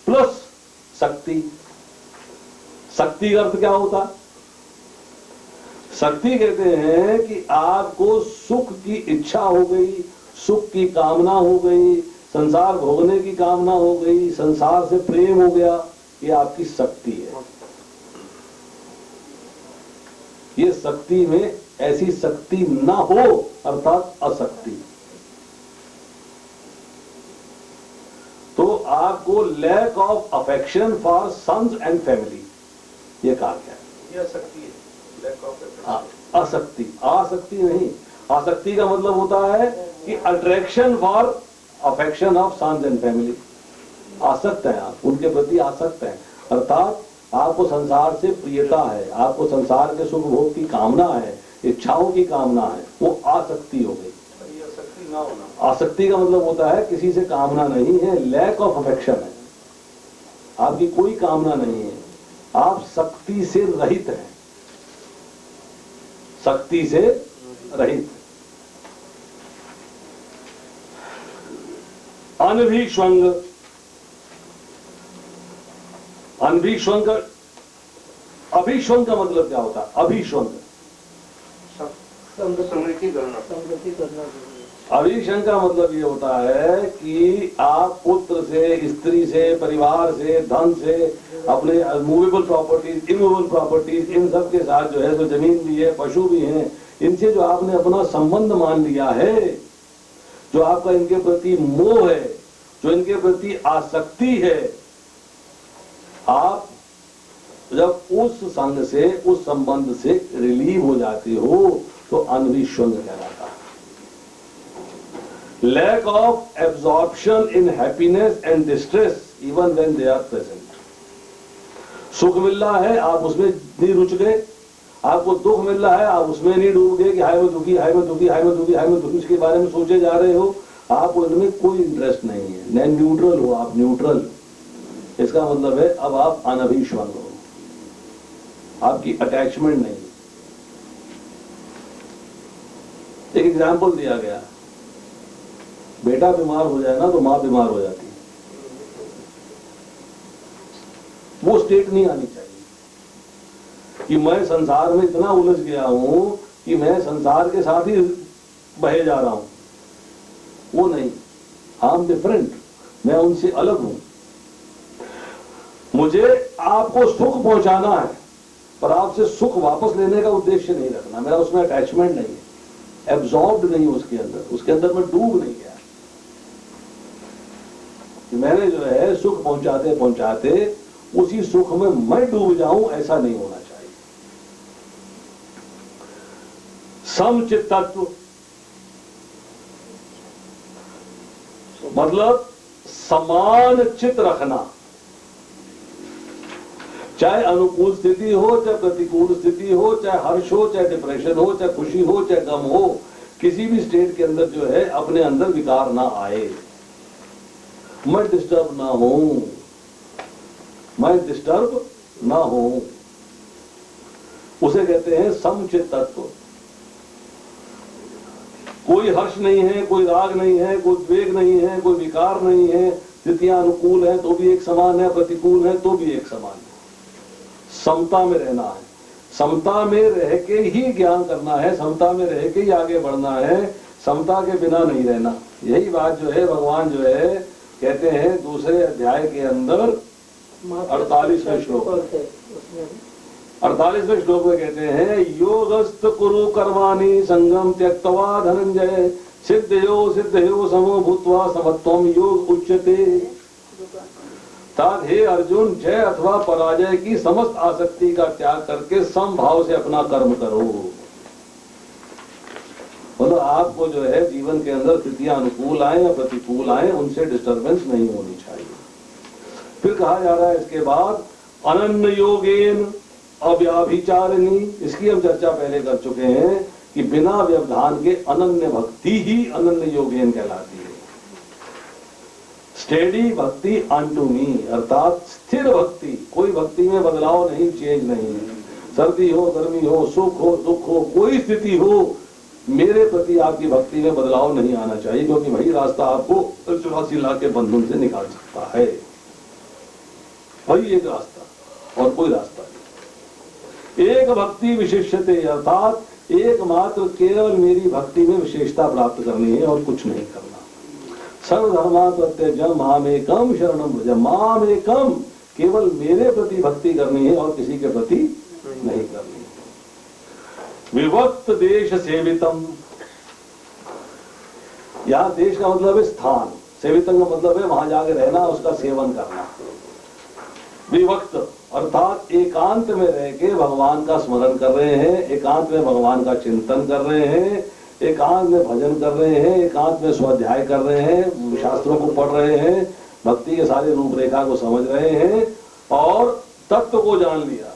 प्लस शक्ति। शक्ति का अर्थ क्या होता है? शक्ति कहते हैं कि आपको सुख की इच्छा हो गई, सुख की कामना हो गई, संसार भोगने की कामना हो गई, संसार से प्रेम हो गया, ये आपकी शक्ति है। ये शक्ति में ऐसी शक्ति ना हो अर्थात अशक्ति। तो आपको lack of affection for sons and family, ये कहा गया है। ये शक्ति है, लैक ऑफ आसक्ति। आसक्ति नहीं, आसक्ति का मतलब होता है कि attraction for affection of sons and family. आसक्त हैं आप, उनके प्रति आसक्त हैं, अर्थात आपको संसार से प्रियता है, आपको संसार के सुख भोग की कामना है, इच्छाओं की कामना है, वो आसक्ति हो गई। ना होना। आसक्ति का मतलब होता है किसी से कामना नहीं है, लैक ऑफ अफेक्शन है, आपकी कोई कामना नहीं है, आप शक्ति से रहित हैं, शक्ति से रहित। अनभिष्वंग, अनभिष्वंग, अभिष्वंग का मतलब क्या होता है? अभिष्वंग समृद्धि करना। समृद्धि करना। अभिष्वंग का मतलब ये होता है कि आप पुत्र से, स्त्री से, परिवार से, धन से, अपने मूवेबल प्रॉपर्टीज, इमूवेबल प्रॉपर्टीज, इन सब के साथ जो है, जो जमीन भी है, पशु भी हैं, इनसे जो आपने अपना संबंध मान लिया है, जो आपका इनके प्रति मोह है, जो इनके प्रति आसक्ति है, आप जब उस संग से, उस संबंध से रिलीव हो जाते हो तो अनभिष्वंग कहलाता है। Lack of absorption in happiness and distress even when they are present. सुख मिल रहा है, आप उसमें नहीं रुच गए, आपको दुख मिल रहा है, आप उसमें नहीं डूब गए कि हाय मैं दुखी, हाय मैं दुखी, हाय मैं दुखी, हाय मैं दुखी, उसके बारे में सोचे जा रहे हो, आपको इनमें कोई इंटरेस्ट नहीं है, न न्यूट्रल हो आप, न्यूट्रल। इसका मतलब है अब आप अनभिष्वंग हो, आपकी अटैचमेंट नहीं। एक एग्जाम्पल दिया गया, बेटा बीमार हो जाए ना तो मां बीमार हो जाती है, वो स्टेट नहीं आनी चाहिए कि मैं संसार में इतना उलझ गया हूं कि मैं संसार के साथ ही बहे जा रहा हूं, वो नहीं। आई एम डिफरेंट, मैं उनसे अलग हूं। मुझे आपको सुख पहुंचाना है पर आपसे सुख वापस लेने का उद्देश्य नहीं रखना, मेरा उसमें अटैचमेंट नहीं है, एब्जॉर्ब्ड नहीं उसके अंदर मैं डूब नहीं गया। मैंने जो है सुख पहुंचाते पहुंचाते उसी सुख में मैं डूब जाऊं, ऐसा नहीं होना चाहिए। समचित्तत्व मतलब समान चित्त रखना, चाहे अनुकूल स्थिति हो, चाहे प्रतिकूल स्थिति हो, चाहे हर्ष हो, चाहे डिप्रेशन हो, चाहे खुशी हो, चाहे गम हो, किसी भी स्टेट के अंदर जो है अपने अंदर विकार ना आए, मैं डिस्टर्ब ना हूं, मैं डिस्टर्ब ना हूं, उसे कहते हैं समचित्तत्व। कोई हर्ष नहीं है, कोई राग नहीं है, कोई द्वेग नहीं है, कोई विकार नहीं है, स्थितियां अनुकूल है तो भी एक समान है, प्रतिकूल है तो भी एक समान है। समता में रहना है, समता में रह के ही ज्ञान करना है, समता में रह के ही आगे बढ़ना है, समता के बिना नहीं रहना। यही बात जो है भगवान जो है कहते हैं दूसरे अध्याय के अंदर 48वें श्लोक 48वें श्लोक में कहते हैं योगस्त कुरु कर्माणि संगम त्यक्त्वा धनंजय सिद्धयो समो भूत्वा समत्वम योग उच्यते। तात हे अर्जुन जय अथवा पराजय की समस्त आसक्ति का त्याग करके समभाव से अपना कर्म करो। मतलब आपको जो है जीवन के अंदर स्थितियां अनुकूल आए या प्रतिकूल आए उनसे डिस्टरबेंस नहीं होनी चाहिए। फिर कहा जा रहा है इसके बाद अनन्य योगेन अव्याभिचारिणी, इसकी हम चर्चा पहले कर चुके हैं कि बिना व्यवधान के अनन्य भक्ति ही अनन्य योगेन कहलाती है। स्टेडी भक्ति अनटू मी, अर्थात स्थिर भक्ति, कोई भक्ति में बदलाव नहीं, चेंज नहीं है। सर्दी हो गर्मी हो सुख हो दुख हो कोई स्थिति हो, मेरे प्रति आपकी भक्ति में बदलाव नहीं आना चाहिए, क्योंकि वही रास्ता आपको 84 लाख के बंधन से निकाल सकता है। वही एक रास्ता और कोई रास्ता नहीं। एक भक्ति विशिष्यते, अर्थात एकमात्र केवल मेरी भक्ति में विशेषता प्राप्त करनी है और कुछ नहीं करना। सर्वधर्मा प्रत्यजम मामेकम शरणम भज, मामेकम केवल मेरे प्रति भक्ति करनी है और किसी के प्रति नहीं करनी। विभक्त देश सेवितम, यहां देश का मतलब है स्थान, सेवितम का मतलब है वहां जाके रहना, उसका सेवन करना। विभक्त अर्थात एकांत में रह के भगवान का स्मरण कर रहे हैं, एकांत में भगवान का चिंतन कर रहे हैं, एकांत में भजन कर रहे हैं, एकांत में स्वाध्याय कर रहे हैं, शास्त्रों को पढ़ रहे हैं, भक्ति के सारे रूपरेखा को समझ रहे हैं और तत्व को जान लिया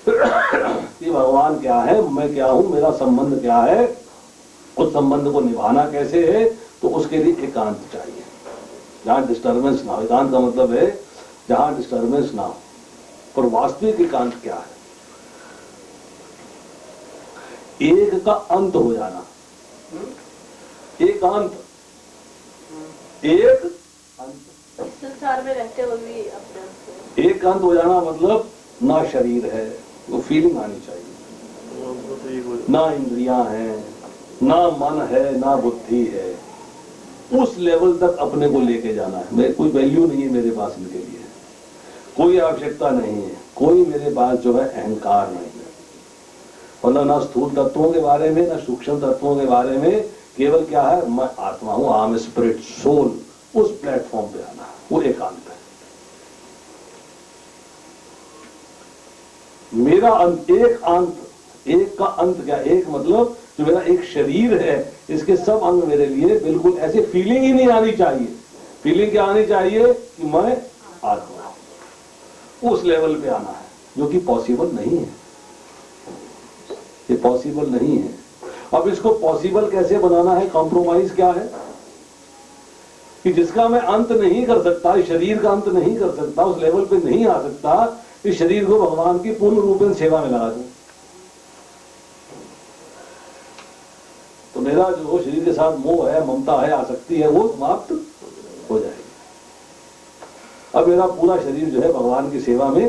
कि भगवान क्या है, मैं क्या हूं, मेरा संबंध क्या है, उस संबंध को निभाना कैसे है, तो उसके लिए एकांत चाहिए जहां डिस्टर्बेंस ना हो। एकांत का मतलब है जहां डिस्टर्बेंस ना हो। पर वास्तविक एकांत क्या है? एक का अंत हो जाना, एकांत, एक अंत, संसार में रहते हुए भी अपने एक अंत हो जाना मतलब ना शरीर है, वो फीलिंग आनी चाहिए, ना इंद्रियां हैं, ना मन है, ना बुद्धि है, उस लेवल तक अपने को लेके जाना है। मैं कोई वैल्यू नहीं है मेरे पास इनके लिए, कोई आवश्यकता नहीं है, कोई मेरे पास जो है अहंकार नहीं है, मतलब ना स्थूल तत्वों के बारे में ना सूक्ष्म तत्वों के बारे में, केवल क्या है मैं आत्मा हूं, आई एम स्पिरिट सोल, उस प्लेटफॉर्म पे आना, वो एकांत है। मेरा अंत, एक अंत, एक का अंत क्या, एक मतलब जो मेरा एक शरीर है इसके सब अंग मेरे लिए बिल्कुल ऐसे फीलिंग ही नहीं आनी चाहिए। फीलिंग क्या आनी चाहिए कि मैं आत्मा, उस लेवल पे आना है, जो कि पॉसिबल नहीं है, ये पॉसिबल नहीं है। अब इसको पॉसिबल कैसे बनाना है? कॉम्प्रोमाइज क्या है कि जिसका मैं अंत नहीं कर सकता, शरीर का अंत नहीं कर सकता, उस लेवल पे नहीं आ सकता, इस शरीर को भगवान की पूर्ण रूप में सेवा में लगा दूं, तो मेरा जो शरीर के साथ मोह है, ममता है, आसक्ति है, वो समाप्त हो जाएगी। अब मेरा पूरा शरीर जो है भगवान की सेवा में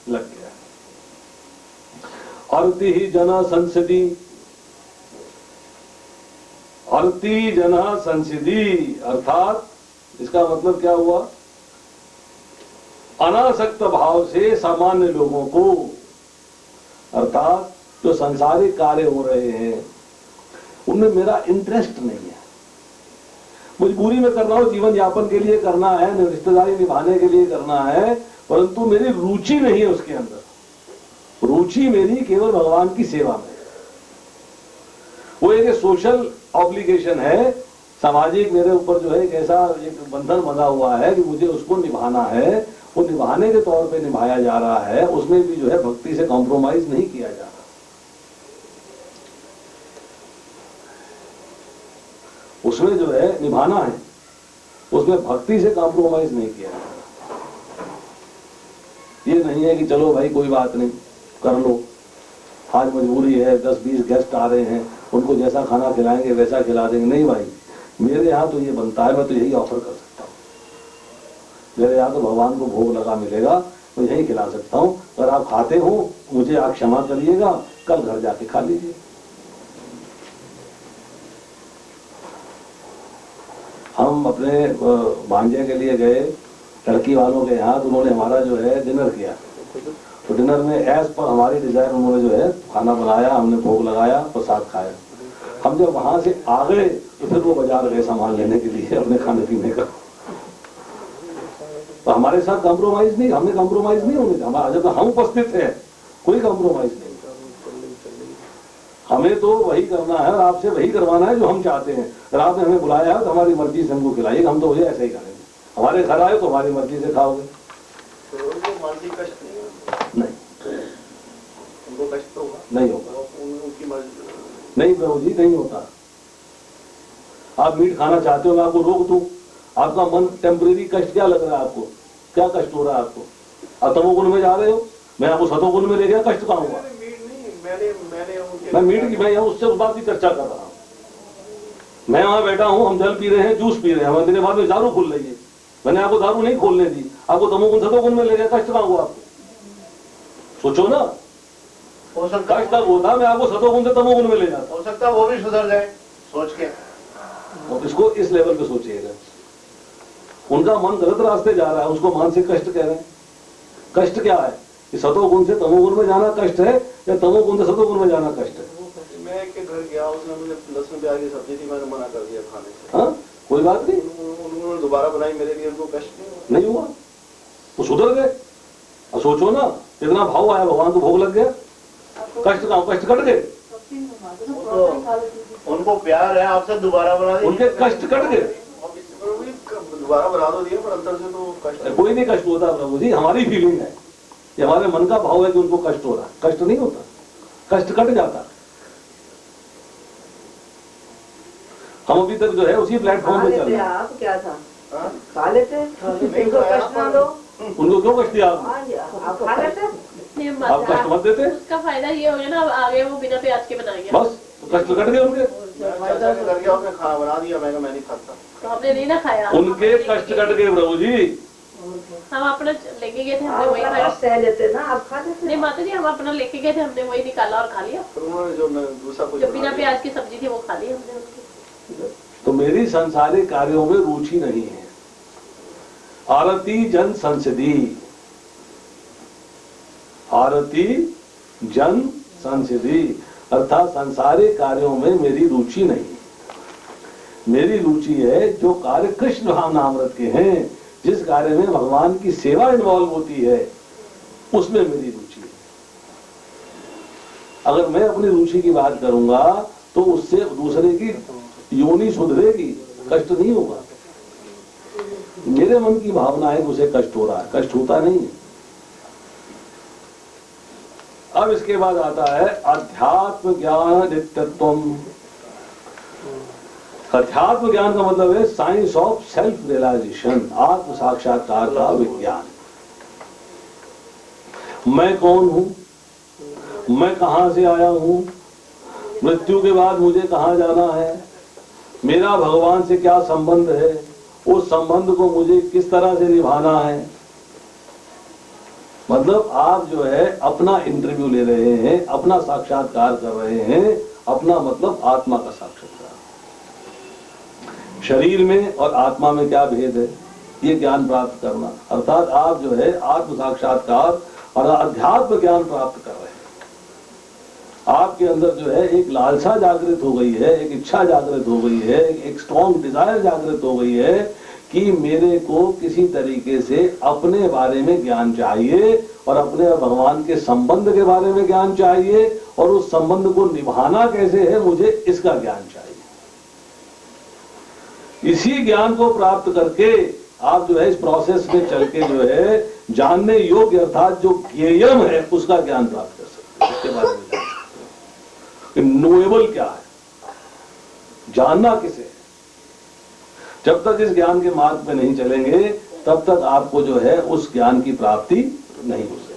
लग गया। अर्ति ही जना संसिधि, अर्ति जना संसिधि अर्थात इसका मतलब क्या हुआ? अनासक्त भाव से सामान्य लोगों को, अर्थात जो सांसारिक कार्य हो रहे हैं उनमें मेरा इंटरेस्ट नहीं है, मजबूरी में कर रहा हूं, जीवन यापन के लिए करना है, रिश्तेदारी निभाने के लिए करना है, परंतु मेरी रुचि नहीं है उसके अंदर। रुचि मेरी केवल भगवान की सेवा में। वो एक सोशल ऑब्लिगेशन है, सामाजिक मेरे ऊपर जो है एक ऐसा एक बंधन बंधा हुआ है कि मुझे उसको निभाना है, वो निभाने के तौर पे निभाया जा रहा है, उसमें भी जो है भक्ति से कॉम्प्रोमाइज नहीं किया जा रहा। उसमें जो है निभाना है, उसमें भक्ति से कॉम्प्रोमाइज नहीं किया जा रहा। ये नहीं है कि चलो भाई कोई बात नहीं कर लो, आज मजबूरी है, 10-20 गेस्ट आ रहे हैं, उनको जैसा खाना खिलाएंगे वैसा खिला देंगे। नहीं भाई, मेरे यहाँ तो ये बनता है, मैं तो यही ऑफर कर सकता हूँ। मेरे यहाँ तो भगवान को भोग लगा मिलेगा, मैं यही खिला सकता हूँ। अगर आप खाते हो मुझे आप क्षमा करिएगा, कल घर जाके खा लीजिए। हम अपने भांजे के लिए गए लड़की वालों के यहाँ, तो उन्होंने हमारा जो है डिनर किया। तो डिनर में एज पर हमारी डिजायर उन्होंने जो है खाना बनाया, हमने भोग लगाया, प्रसाद खाया। हम जब वहां से आ गए तो फिर वो बाजार गए सामान लेने के लिए अपने खाने पीने का। तो हमारे साथ कॉम्प्रोमाइज नहीं, हमने कॉम्प्रोमाइज नहीं होने दिया। जब हम उपस्थित थे कोई कॉम्प्रोमाइज नहीं। हमें तो वही करना है और आपसे वही करवाना है जो हम चाहते हैं। अगर आपने हमें बुलाया है तो हमारी मर्जी से हमको खिलाइएगा, हम तो वही ऐसे ही करेंगे। हमारे घर आए तो हमारी मर्जी से खाओगे। तो उनको मानसिक कष्ट नहीं होगा? नहीं, उनको कष्ट होगा? नहीं होगा। उनकी मर्जी नहीं प्रभु जी, नहीं होता। आप मीट खाना चाहते हो, मैं आपको रोक दूं? आपका मन टेम्परेरी कष्ट क्या लग रहा है आपको? क्या कष्ट हो रहा है आपको? आप तमोगुण में जा रहे हो, मैं आपको सतोगुण में ले गया, कष्ट कहाँ हुआ? मैं मीट की, मैं यहाँ उससे उस बात की चर्चा कर रहा हूँ। मैं वहां बैठा हूँ, हम जल पी रहे हैं, जूस पी रहे हैं, हमारे दिन बाद में दारू खुल रही है। मैंने आपको दारू नहीं खोलने दी, आपको तमोगुण सतोगुण में ले गया, कष्ट कहाँ हुआ आपको? सोचो ना, हो सकता कष्ट तब होता मैं आपको सतोगुण से तमोगुण में ले जाता। हो सकता है वो भी सुधर जाए सोच के। और इसको इस लेवल पे सोचिएगा। उनका मन गलत रास्ते जा रहा है, उसको मानसिक कष्ट कह रहे हैं। कष्ट क्या है कि सतोगुण से तमोगुण में जाना कष्ट है या तमोगुण से सतोगुण में जाना कष्ट है? मैं के घर गया, उसने मुझे लहसुन प्याज की सब्जी थी, मैंने मना कर दिया खाने से। हाँ, कोई बात नहीं, उन्होंने दोबारा बनाई मेरे लिए, उनको कष्ट नहीं हुआ, वो सुधर गए। और सोचो ना, कितना भाव आया, भगवान को भोग लग गया, कष्ट का कष्ट कट गए, उनको प्यार है आपसे, दोबारा बना दिया, उनके कष्ट कट गए। दोबारा बना तो दिया, पर अंदर से तो कष्ट। कोई नहीं कष्ट होता प्रभु जी, हमारी फीलिंग है, ये हमारे मन का भाव है कि उनको कष्ट हो रहा है। कष्ट नहीं होता, कष्ट कट जाता। हम अभी तक जो है उसी प्लेटफॉर्म पे चल रहे हैं। आप क्या था हाँ? खा लेते, नहीं उनको खाया, कष्ट ना दो, उनको क्यों कष्ट दिया आपने? आप खा लेते। नहीं, आप कष्ट मत देते, उसका फायदा ये हो गया ना, अब आगे वो बिना प्याज के बनाएंगे। बस तो कष्ट कट गए उनके। मैं चाचा के घर गया, उसने खाना बना दिया, मैं नहीं खाता। तो हमने नहीं ना खाया, उनके कष्ट कट गए प्रभु जी। हम अपना लेके गए थे, हमने वही खाया। आप सह लेते ना, आप खा लेते। नहीं माता जी, हम अपना लेके गए थे, हमने वही निकाला और खा लिया। फिर उन्होंने जो दूसरा कुछ जो बिना प्याज की सब्जी थी वो खा ली हमने उनकी। तो मेरी संसारिक कार्यों में रुचि नहीं है। आरती जन संसदी, आरती जन संसदी अर्थात संसारिक कार्यों में मेरी रुचि नहीं है। मेरी रुचि है जो कार्य कृष्ण भावनामृत के हैं, जिस कार्य में भगवान की सेवा इन्वॉल्व होती है, उसमें मेरी रुचि है। अगर मैं अपनी रुचि की बात करूंगा तो उससे दूसरे की योनि सुधरेगी, कष्ट नहीं होगा। मेरे मन की भावना है कि उसे कष्ट हो रहा है, कष्ट होता नहीं है। अब इसके बाद आता है अध्यात्म ज्ञान नित्यत्वम। अध्यात्म ज्ञान का मतलब है साइंस ऑफ सेल्फ रियलाइजेशन, आत्म साक्षात्कार का विज्ञान। मैं कौन हूं, मैं कहां से आया हूं, मृत्यु के बाद मुझे कहां जाना है, मेरा भगवान से क्या संबंध है, उस संबंध को मुझे किस तरह से निभाना है। मतलब आप जो है अपना इंटरव्यू ले रहे हैं, अपना साक्षात्कार कर रहे हैं। अपना मतलब आत्मा का साक्षात्कार। शरीर में और आत्मा में क्या भेद है, ये ज्ञान प्राप्त करना, अर्थात आप जो है आत्म साक्षात्कार और अध्यात्म ज्ञान प्राप्त कर रहे हैं। आपके अंदर जो है एक लालसा जागृत हो गई है, एक इच्छा जागृत हो गई है, एक स्ट्रॉन्ग डिजायर जागृत हो गई है कि मेरे को किसी तरीके से अपने बारे में ज्ञान चाहिए और अपने और भगवान के संबंध के बारे में ज्ञान चाहिए, और उस संबंध को निभाना कैसे है, मुझे इसका ज्ञान चाहिए। इसी ज्ञान को प्राप्त करके आप जो है इस प्रोसेस में चल के जो है जानने योग्य अर्थात जो ज्ञेयम है उसका ज्ञान प्राप्त कर सकते हैं। इसके बारे में जान सकते हैं नोएबल क्या है, जानना किसे है। जब तक इस ज्ञान के मार्ग पे नहीं चलेंगे तब तक आपको जो है उस ज्ञान की प्राप्ति नहीं हो सकती।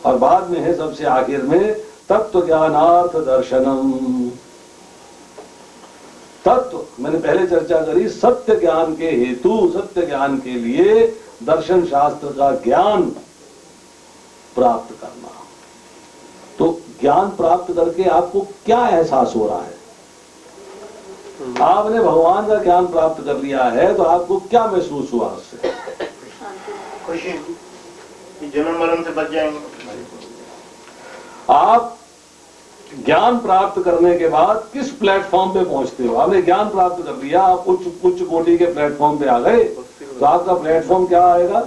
और बाद में है सबसे आखिर में तत्व ज्ञानार्थ दर्शनम। तत्व मैंने पहले चर्चा करी, सत्य ज्ञान के हेतु, सत्य ज्ञान के लिए दर्शन शास्त्र का ज्ञान प्राप्त करना। तो ज्ञान प्राप्त करके आपको क्या एहसास हो रहा है? आपने भगवान का ज्ञान प्राप्त कर लिया है तो आपको क्या महसूस हुआ उससे? खुशी कि जन्म मरण से बच जाएंगे। आप ज्ञान प्राप्त करने के बाद किस प्लेटफॉर्म पे पहुंचते हो? आपने ज्ञान प्राप्त कर लिया, आप उच्च कोटि के प्लेटफॉर्म पे आ गए, तो आपका प्लेटफॉर्म क्या आएगा?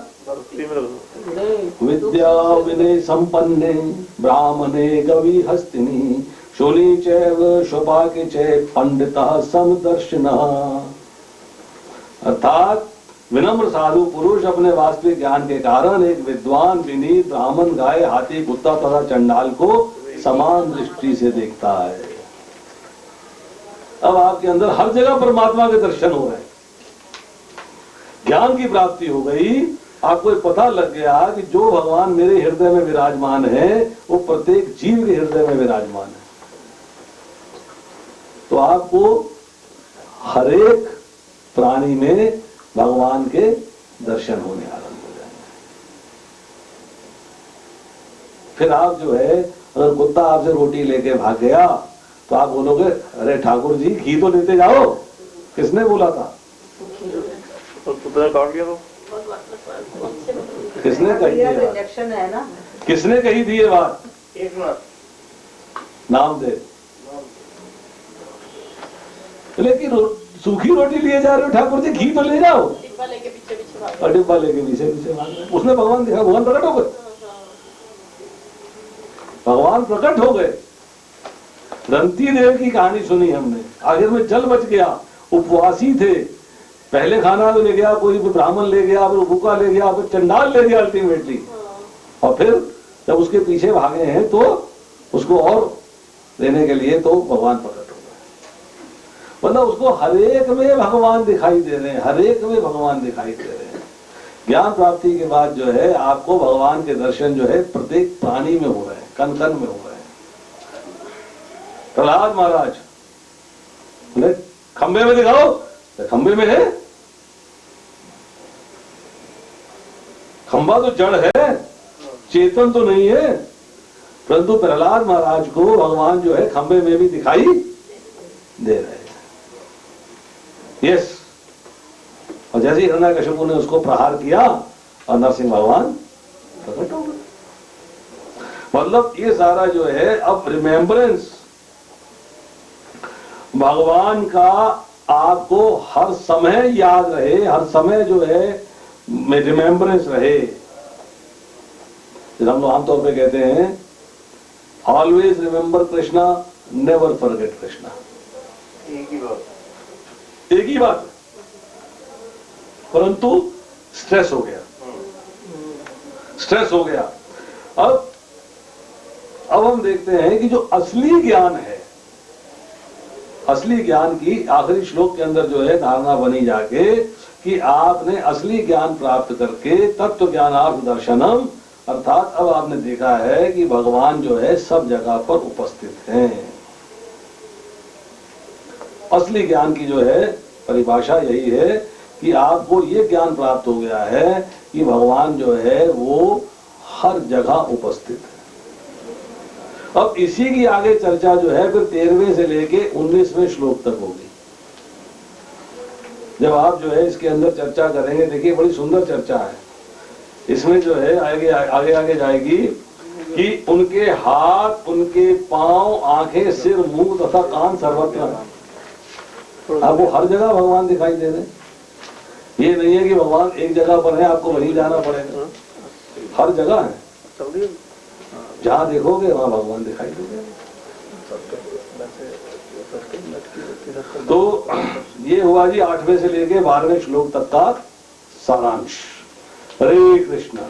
विद्या विनय संपन्ने ब्राह्मणे गवि हस्तिनी शूली चैव शोभाग्य च पंडितः समदर्शिनः। अर्थात विनम्र साधु पुरुष अपने वास्तविक ज्ञान के कारण एक विद्वान, विनीत, ब्राह्मण, गाय, हाथी, कुत्ता तथा चंडाल को समान दृष्टि से देखता है। अब आपके अंदर हर जगह परमात्मा के दर्शन हो रहे हैं, ज्ञान की प्राप्ति हो गई, आपको पता लग गया कि जो भगवान मेरे हृदय में विराजमान है वो प्रत्येक जीव के हृदय में विराजमान है। तो आपको हरेक प्राणी में भगवान के दर्शन होने आरंभ हो जाएंगे। फिर आप जो है, अगर कुत्ता आपसे रोटी लेके भाग गया तो आप बोलोगे, अरे ठाकुर जी घी तो लेते जाओ। किसने बोला था? कुत्ते ने काट लिया तो किसने कही थी? इंजेक्शन है ना। किसने कही थी ये बात? एक मिनट, नाम दे। लेकिन सूखी रोटी लिए जा रहे हो ठाकुर जी, घी तो ले जाओ। डिब्बा लेके पीछे पीछे भाग और डिब्बा लेके पीछे पीछे भाग रहे। उसने भगवान देखा, भगवान प्रकट हो गए। भगवान प्रकट हो गए। रंती देव की कहानी सुनी हमने, आखिर में जल बच गया, उपवासी थे, पहले खाना तो ले गया, कोई ब्राह्मण ले गया, फिर भूखा ले गया, फिर चंडाल ले गया अल्टीमेटली, और फिर जब उसके पीछे भागे हैं तो उसको और देने के लिए तो भगवान प्रकट हो गए। मतलब उसको हरेक में भगवान दिखाई दे रहे हैं, हरेक में भगवान दिखाई दे रहे हैं। ज्ञान प्राप्ति के बाद जो है आपको भगवान के दर्शन जो है प्रत्येक प्राणी में हो रहे हैं, कण कण में हो रहे हैं। प्रहलाद महाराज बोले खंबे में दिखाओ, तो खंबे में है, खंबा तो जड़ है, चेतन तो नहीं है, परंतु प्रहलाद महाराज को भगवान जो है खंबे में भी दिखाई दे रहे हैं। यस, और जैसे ही हिरण्यकशिपु ने उसको प्रहार किया और नरसिंह भगवान प्रकट हो गए। मतलब ये सारा जो है अब रिमेम्बरेंस भगवान का आपको हर समय याद रहे, हर समय जो है रिमेम्बरेंस रहे। हम लोग आमतौर पे कहते हैं always remember Krishna, never forget Krishna. एक ही बात, एक ही बात, परंतु स्ट्रेस हो गया, स्ट्रेस हो गया। अब हम देखते हैं कि जो असली ज्ञान है, असली ज्ञान की आखिरी श्लोक के अंदर जो है धारणा बनी जाके कि आपने असली ज्ञान प्राप्त करके तत्व ज्ञानार्थ दर्शनम, अर्थात अब आपने देखा है कि भगवान जो है सब जगह पर उपस्थित हैं। असली ज्ञान की जो है परिभाषा यही है कि आपको ये ज्ञान प्राप्त हो गया है कि भगवान जो है वो हर जगह उपस्थित है। अब इसी की आगे चर्चा जो है फिर 13वें से लेके 19वें श्लोक तक होगी। जब आप जो है इसके अंदर चर्चा करेंगे, देखिए बड़ी सुंदर चर्चा है इसमें जो है आगे आगे जाएगी कि उनके हाथ, उनके पांव, आंखें, सिर, मुंह तथा कान सर्वत्र हैं। अब वो हर जगह भगवान दिखाई दे रहे हैं। ये नहीं है कि भगवान एक जगह पर है आपको वहीं जाना पड़ेगा, हर जगह है, जहां देखोगे वहां भगवान दिखाई देगा। तो ये हुआ जी 8वें से लेके 12वें श्लोक तक का सारांश। हरे कृष्णा।